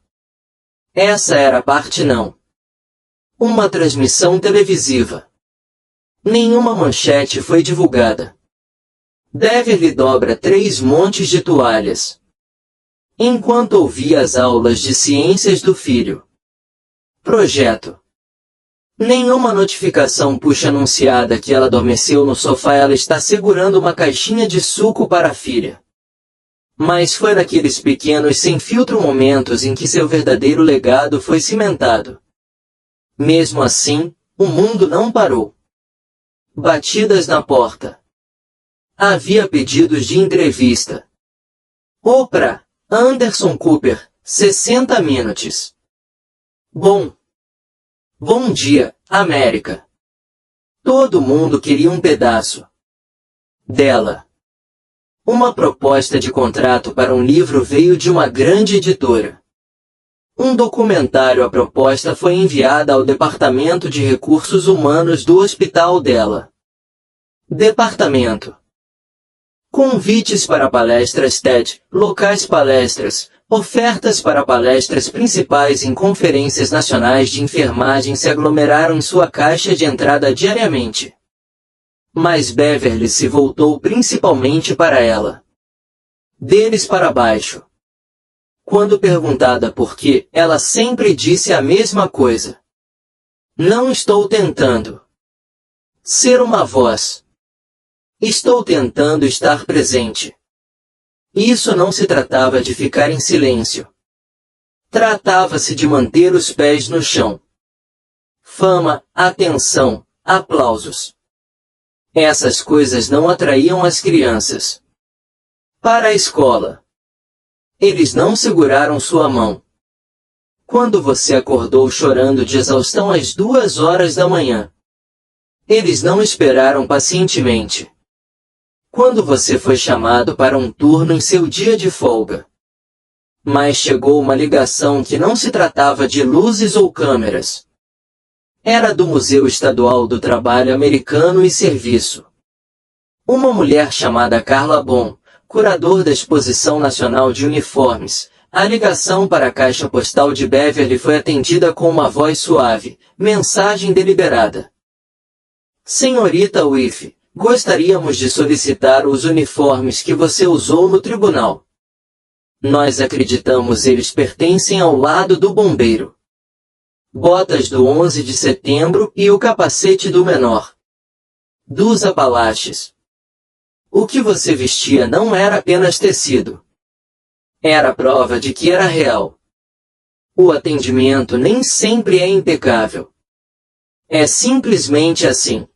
Essa era a parte não. Uma transmissão televisiva. Nenhuma manchete foi divulgada. Beverly dobra 3 montes de toalhas. Enquanto ouvia as aulas de ciências do filho. Projeto. Nenhuma notificação puxa anunciada que ela adormeceu no sofá. Ela está segurando uma caixinha de suco para a filha. Mas foi naqueles pequenos sem filtro momentos em que seu verdadeiro legado foi cimentado. Mesmo assim, o mundo não parou. Batidas na porta. Havia pedidos de entrevista. Oprah, Anderson Cooper, 60 Minutes. Bom dia, América. Todo mundo queria um pedaço dela. Uma proposta de contrato para um livro veio de uma grande editora. Um documentário. A proposta foi enviada ao Departamento de Recursos Humanos do hospital dela. Departamento. Convites para palestras TED, locais palestras, ofertas para palestras principais em conferências nacionais de enfermagem se aglomeraram em sua caixa de entrada diariamente. Mas Beverly se voltou principalmente para ela. Deles para baixo. Quando perguntada por quê, ela sempre disse a mesma coisa. Não estou tentando ser uma voz. Estou tentando estar presente. Isso não se tratava de ficar em silêncio. Tratava-se de manter os pés no chão. Fama, atenção, aplausos. Essas coisas não atraíam as crianças para a escola. Eles não seguraram sua mão. Quando você acordou chorando de exaustão às 2 horas da manhã, eles não esperaram pacientemente. Quando você foi chamado para um turno em seu dia de folga, mas chegou uma ligação que não se tratava de luzes ou câmeras. Era do Museu Estadual do Trabalho Americano e Serviço. Uma mulher chamada Carla Bon, curador da Exposição Nacional de Uniformes. A ligação para a caixa postal de Beverly foi atendida com uma voz suave, mensagem deliberada. Senhorita Whiff, gostaríamos de solicitar os uniformes que você usou no tribunal. Nós acreditamos eles pertencem ao lado do bombeiro. Botas do 11 de setembro e o capacete do menor. Dos Apalaches. O que você vestia não era apenas tecido. Era prova de que era real. O atendimento nem sempre é impecável. É simplesmente assim.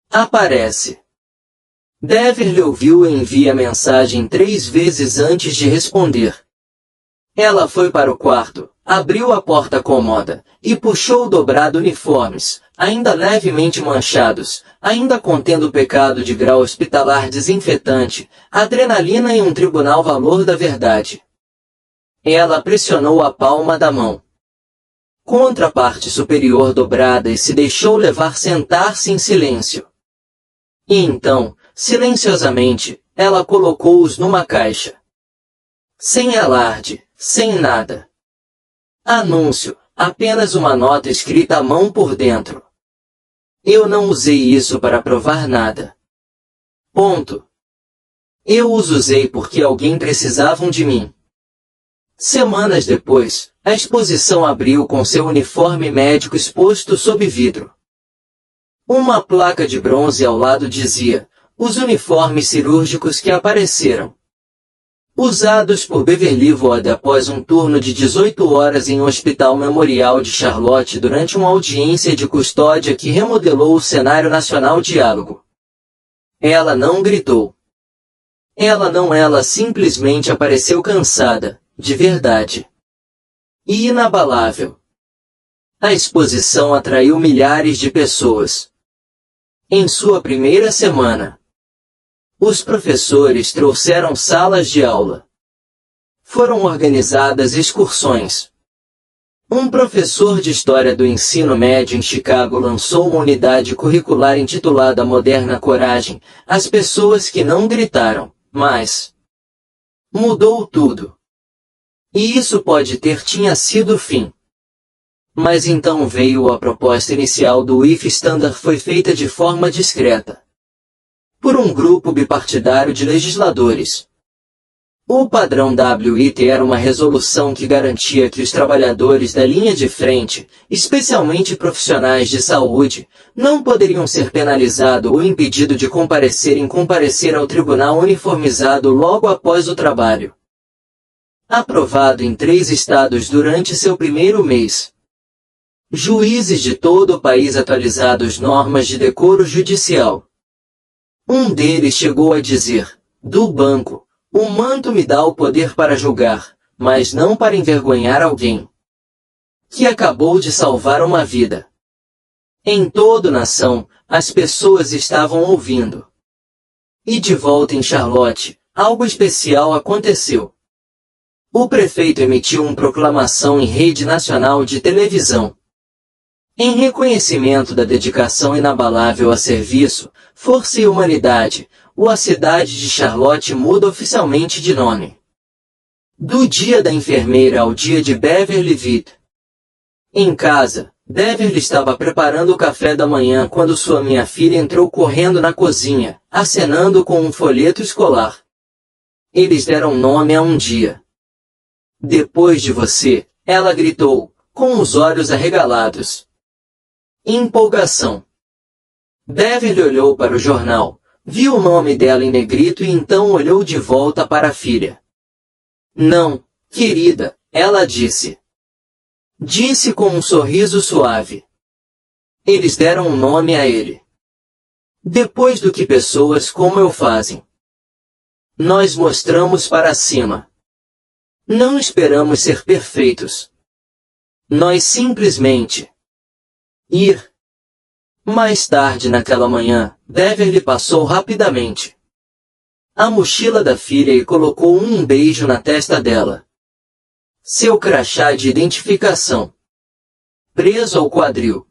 Aparece. Beverly ouviu e envia a mensagem 3 vezes antes de responder. Ela foi para o quarto, abriu a porta cômoda, e puxou o dobrado uniformes, ainda levemente manchados, ainda contendo o pecado de grau hospitalar desinfetante, adrenalina e um tribunal valor da verdade. Ela pressionou a palma da mão contra a parte superior dobrada e se deixou levar sentar-se em silêncio. E então, silenciosamente, ela colocou-os numa caixa. Sem alarde, sem nada. Anúncio, apenas uma nota escrita à mão por dentro. Eu não usei isso para provar nada. Ponto. Eu os usei porque alguém precisavam de mim. Semanas depois, a exposição abriu com seu uniforme médico exposto sob vidro. Uma placa de bronze ao lado dizia, os uniformes cirúrgicos que apareceram. Usados por Beverly Wood após um turno de 18 horas em um hospital memorial de Charlotte durante uma audiência de custódia que remodelou o cenário nacional diálogo. Ela não gritou. Ela simplesmente apareceu cansada, de verdade. E inabalável. A exposição atraiu milhares de pessoas. Em sua primeira semana, os professores trouxeram salas de aula. Foram organizadas excursões. Um professor de História do Ensino Médio em Chicago lançou uma unidade curricular intitulada Moderna Coragem, as pessoas que não gritaram, mas mudou tudo. E isso tinha sido o fim. Mas então veio a proposta inicial do IF Standard foi feita de forma discreta. Por um grupo bipartidário de legisladores. O padrão WIT era uma resolução que garantia que os trabalhadores da linha de frente, especialmente profissionais de saúde, não poderiam ser penalizados ou impedidos de comparecer ao tribunal uniformizado logo após o trabalho. Aprovado em 3 estados durante seu primeiro mês. Juízes de todo o país atualizados normas de decoro judicial. Um deles chegou a dizer, do banco, o manto me dá o poder para julgar, mas não para envergonhar alguém. Que acabou de salvar uma vida. Em toda a nação, as pessoas estavam ouvindo. E de volta em Charlotte, algo especial aconteceu. O prefeito emitiu uma proclamação em rede nacional de televisão. Em reconhecimento da dedicação inabalável a serviço, força e humanidade, a cidade de Charlotte muda oficialmente de nome. Do dia da enfermeira ao dia de Beverly Wood. Em casa, Beverly estava preparando o café da manhã quando minha filha entrou correndo na cozinha, acenando com um folheto escolar. Eles deram nome a um dia. Depois de você, ela gritou, com os olhos arregalados. Empolgação. Beverly olhou para o jornal, viu o nome dela em negrito e então olhou de volta para a filha. Não, querida, ela disse. Disse com um sorriso suave. Eles deram um nome a ele. Depois do que pessoas como eu fazem. Nós mostramos para cima. Não esperamos ser perfeitos. Nós simplesmente ir. Mais tarde naquela manhã, Beverly passou rapidamente a mochila da filha e colocou um beijo na testa dela. Seu crachá de identificação, preso ao quadril,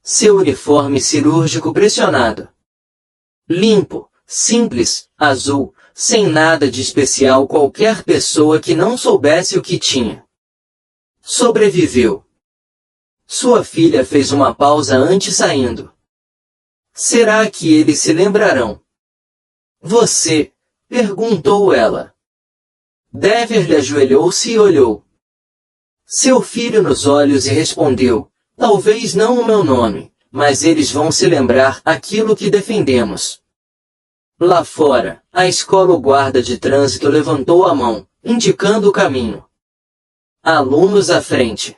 Seu uniforme cirúrgico pressionado. Limpo, simples, azul, sem nada de especial. Qualquer pessoa que não soubesse o que tinha. Sobreviveu. Sua filha fez uma pausa antes saindo. Será que eles se lembrarão? Você? Perguntou ela. Beverly ajoelhou-se e olhou seu filho nos olhos e respondeu, talvez não o meu nome, mas eles vão se lembrar aquilo que defendemos. Lá fora, a escola o guarda de trânsito levantou a mão, indicando o caminho. Alunos à frente.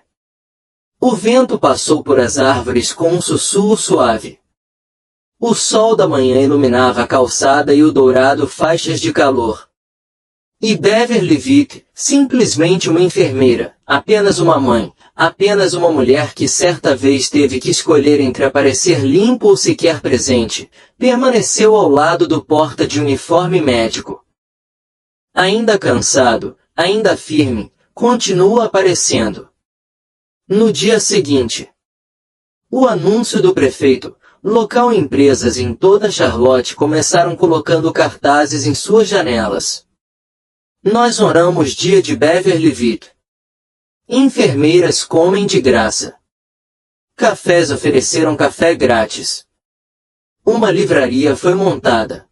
O vento passou por as árvores com um sussurro suave. O sol da manhã iluminava a calçada e o dourado faixas de calor. E Beverly Vick, simplesmente uma enfermeira, apenas uma mãe, apenas uma mulher que certa vez teve que escolher entre aparecer limpo ou sequer presente, permaneceu ao lado do porta de uniforme médico. Ainda cansado, ainda firme, continua aparecendo. No dia seguinte, o anúncio do prefeito, local e empresas em toda Charlotte começaram colocando cartazes em suas janelas. Nós honramos dia de Beverly Vick. Enfermeiras comem de graça. Cafés ofereceram café grátis. Uma livraria foi montada.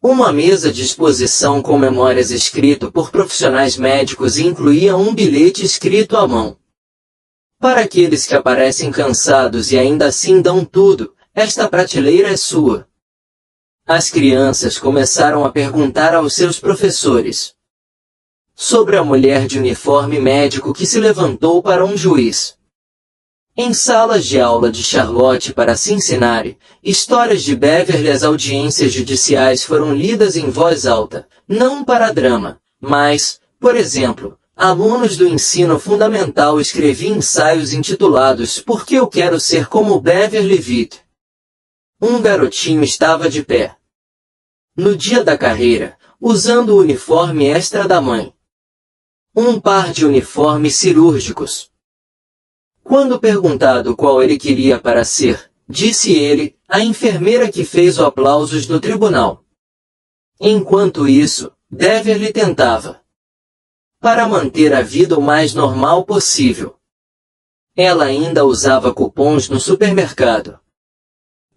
Uma mesa de exposição com memórias escrito por profissionais médicos incluía um bilhete escrito à mão. Para aqueles que aparecem cansados e ainda assim dão tudo, esta prateleira é sua. As crianças começaram a perguntar aos seus professores sobre a mulher de uniforme médico que se levantou para um juiz. Em salas de aula de Charlotte para Cincinnati, histórias de Beverly. As audiências judiciais foram lidas em voz alta, não para drama, mas, por exemplo, alunos do ensino fundamental escreviam ensaios intitulados Por que eu quero ser como Beverly Vick. Um garotinho estava de pé no dia da carreira, usando o uniforme extra da mãe. Um par de uniformes cirúrgicos. Quando perguntado qual ele queria para ser, disse ele, a enfermeira que fez os aplausos do tribunal. Enquanto isso, Beverly tentava para manter a vida o mais normal possível. Ela ainda usava cupons no supermercado.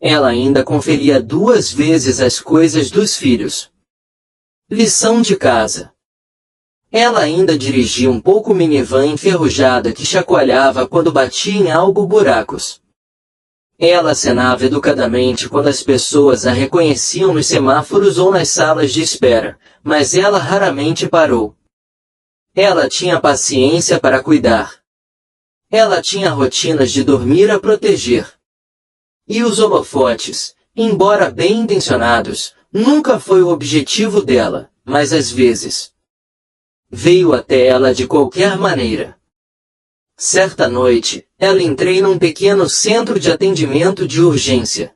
Ela ainda conferia 2 vezes as coisas dos filhos. Lição de casa. Ela ainda dirigia um pouco minivan enferrujada que chacoalhava quando batia em algo buracos. Ela acenava educadamente quando as pessoas a reconheciam nos semáforos ou nas salas de espera, mas ela raramente parou. Ela tinha paciência para cuidar. Ela tinha rotinas de dormir a proteger. E os holofotes, embora bem intencionados, nunca foi o objetivo dela, mas às vezes veio até ela de qualquer maneira. Certa noite, ela entrou num pequeno centro de atendimento de urgência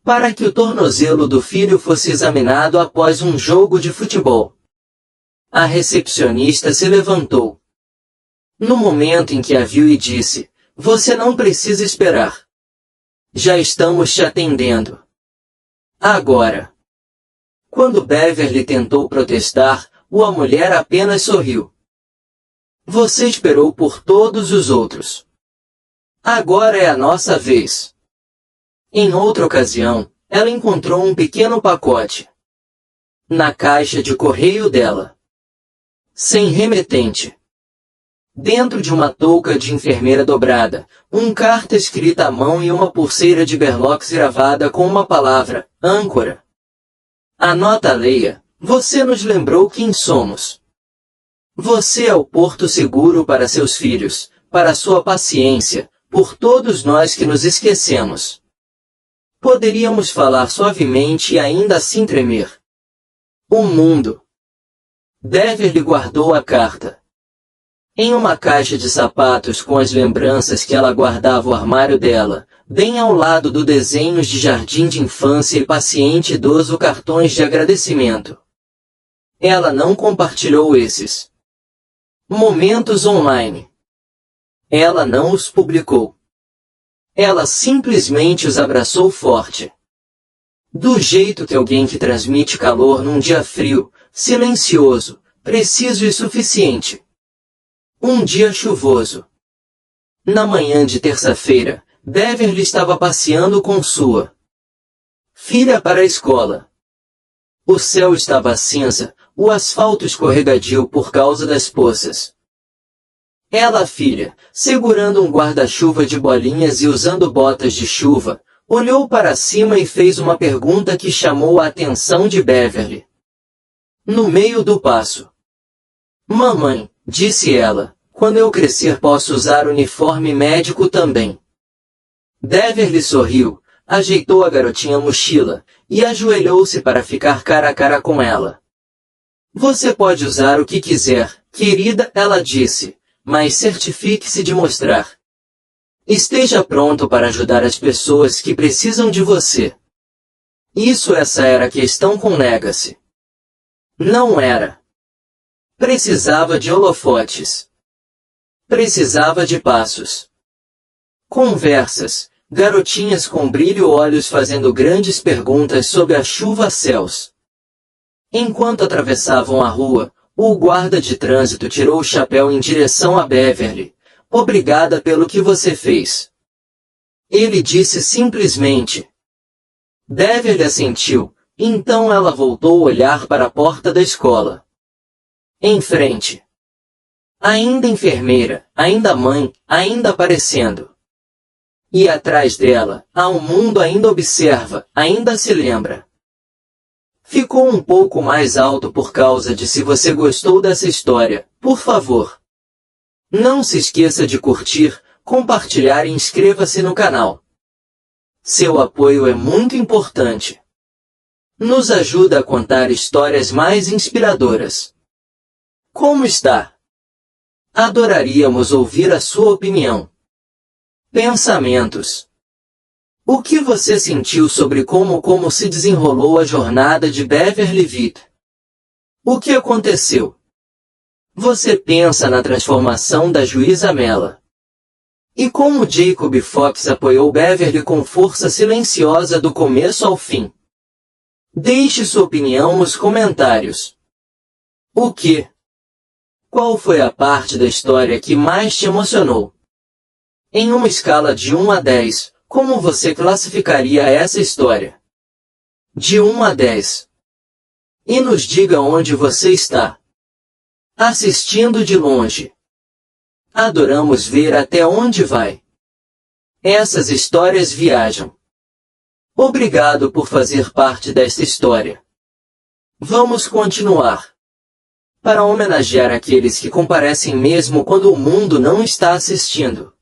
para que o tornozelo do filho fosse examinado após um jogo de futebol. A recepcionista se levantou no momento em que a viu e disse, você não precisa esperar. Já estamos te atendendo. Agora. Quando Beverly tentou protestar, a mulher apenas sorriu. Você esperou por todos os outros. Agora é a nossa vez. Em outra ocasião, ela encontrou um pequeno pacote na caixa de correio dela. Sem remetente. Dentro de uma touca de enfermeira dobrada, carta escrita à mão e uma pulseira de berloques gravada com uma palavra, âncora. Anota, leia. Você nos lembrou quem somos. Você é o porto seguro para seus filhos, para sua paciência, por todos nós que nos esquecemos. Poderíamos falar suavemente e ainda assim tremer. O mundo. Beverly guardou a carta em uma caixa de sapatos com as lembranças que ela guardava no armário dela, bem ao lado do desenhos de jardim de infância e paciente idoso cartões de agradecimento. Ela não compartilhou esses momentos online. Ela não os publicou. Ela simplesmente os abraçou forte. Do jeito que alguém que transmite calor num dia frio, silencioso, preciso e suficiente. Um dia chuvoso. Na manhã de terça-feira, Beverly estava passeando com sua filha para a escola. O céu estava cinza, o asfalto escorregadio por causa das poças. Ela, a filha, segurando um guarda-chuva de bolinhas e usando botas de chuva, olhou para cima e fez uma pergunta que chamou a atenção de Beverly. No meio do passo. Mamãe, disse ela, quando eu crescer posso usar uniforme médico também. Beverly sorriu, ajeitou a garotinha mochila, e ajoelhou-se para ficar cara a cara com ela. Você pode usar o que quiser, querida, ela disse, mas certifique-se de mostrar. Esteja pronto para ajudar as pessoas que precisam de você. Essa era a questão com Legacy. Não era. Precisava de holofotes. Precisava de passos. Conversas, garotinhas com brilho olhos fazendo grandes perguntas sob a chuva céus. Enquanto atravessavam a rua, o guarda de trânsito tirou o chapéu em direção a Beverly. Obrigada pelo que você fez. Ele disse simplesmente. Beverly assentiu, então ela voltou a olhar para a porta da escola. Em frente. Ainda enfermeira, ainda mãe, ainda aparecendo. E atrás dela, há um mundo ainda observa, ainda se lembra. Ficou um pouco mais alto por causa de se você gostou dessa história, por favor. Não se esqueça de curtir, compartilhar e inscreva-se no canal. Seu apoio é muito importante. Nos ajuda a contar histórias mais inspiradoras. Como está? Adoraríamos ouvir a sua opinião. Pensamentos. O que você sentiu sobre como se desenrolou a jornada de Beverly Vitt? O que aconteceu? Você pensa na transformação da juíza Mela. E como Jacob Fox apoiou Beverly com força silenciosa do começo ao fim. Deixe sua opinião nos comentários. O que? Qual foi a parte da história que mais te emocionou? Em uma escala de 1 a 10, como você classificaria essa história? De 1 a 10. E nos diga onde você está. Assistindo de longe. Adoramos ver até onde vai. Essas histórias viajam. Obrigado por fazer parte desta história. Vamos continuar. Para homenagear aqueles que comparecem mesmo quando o mundo não está assistindo.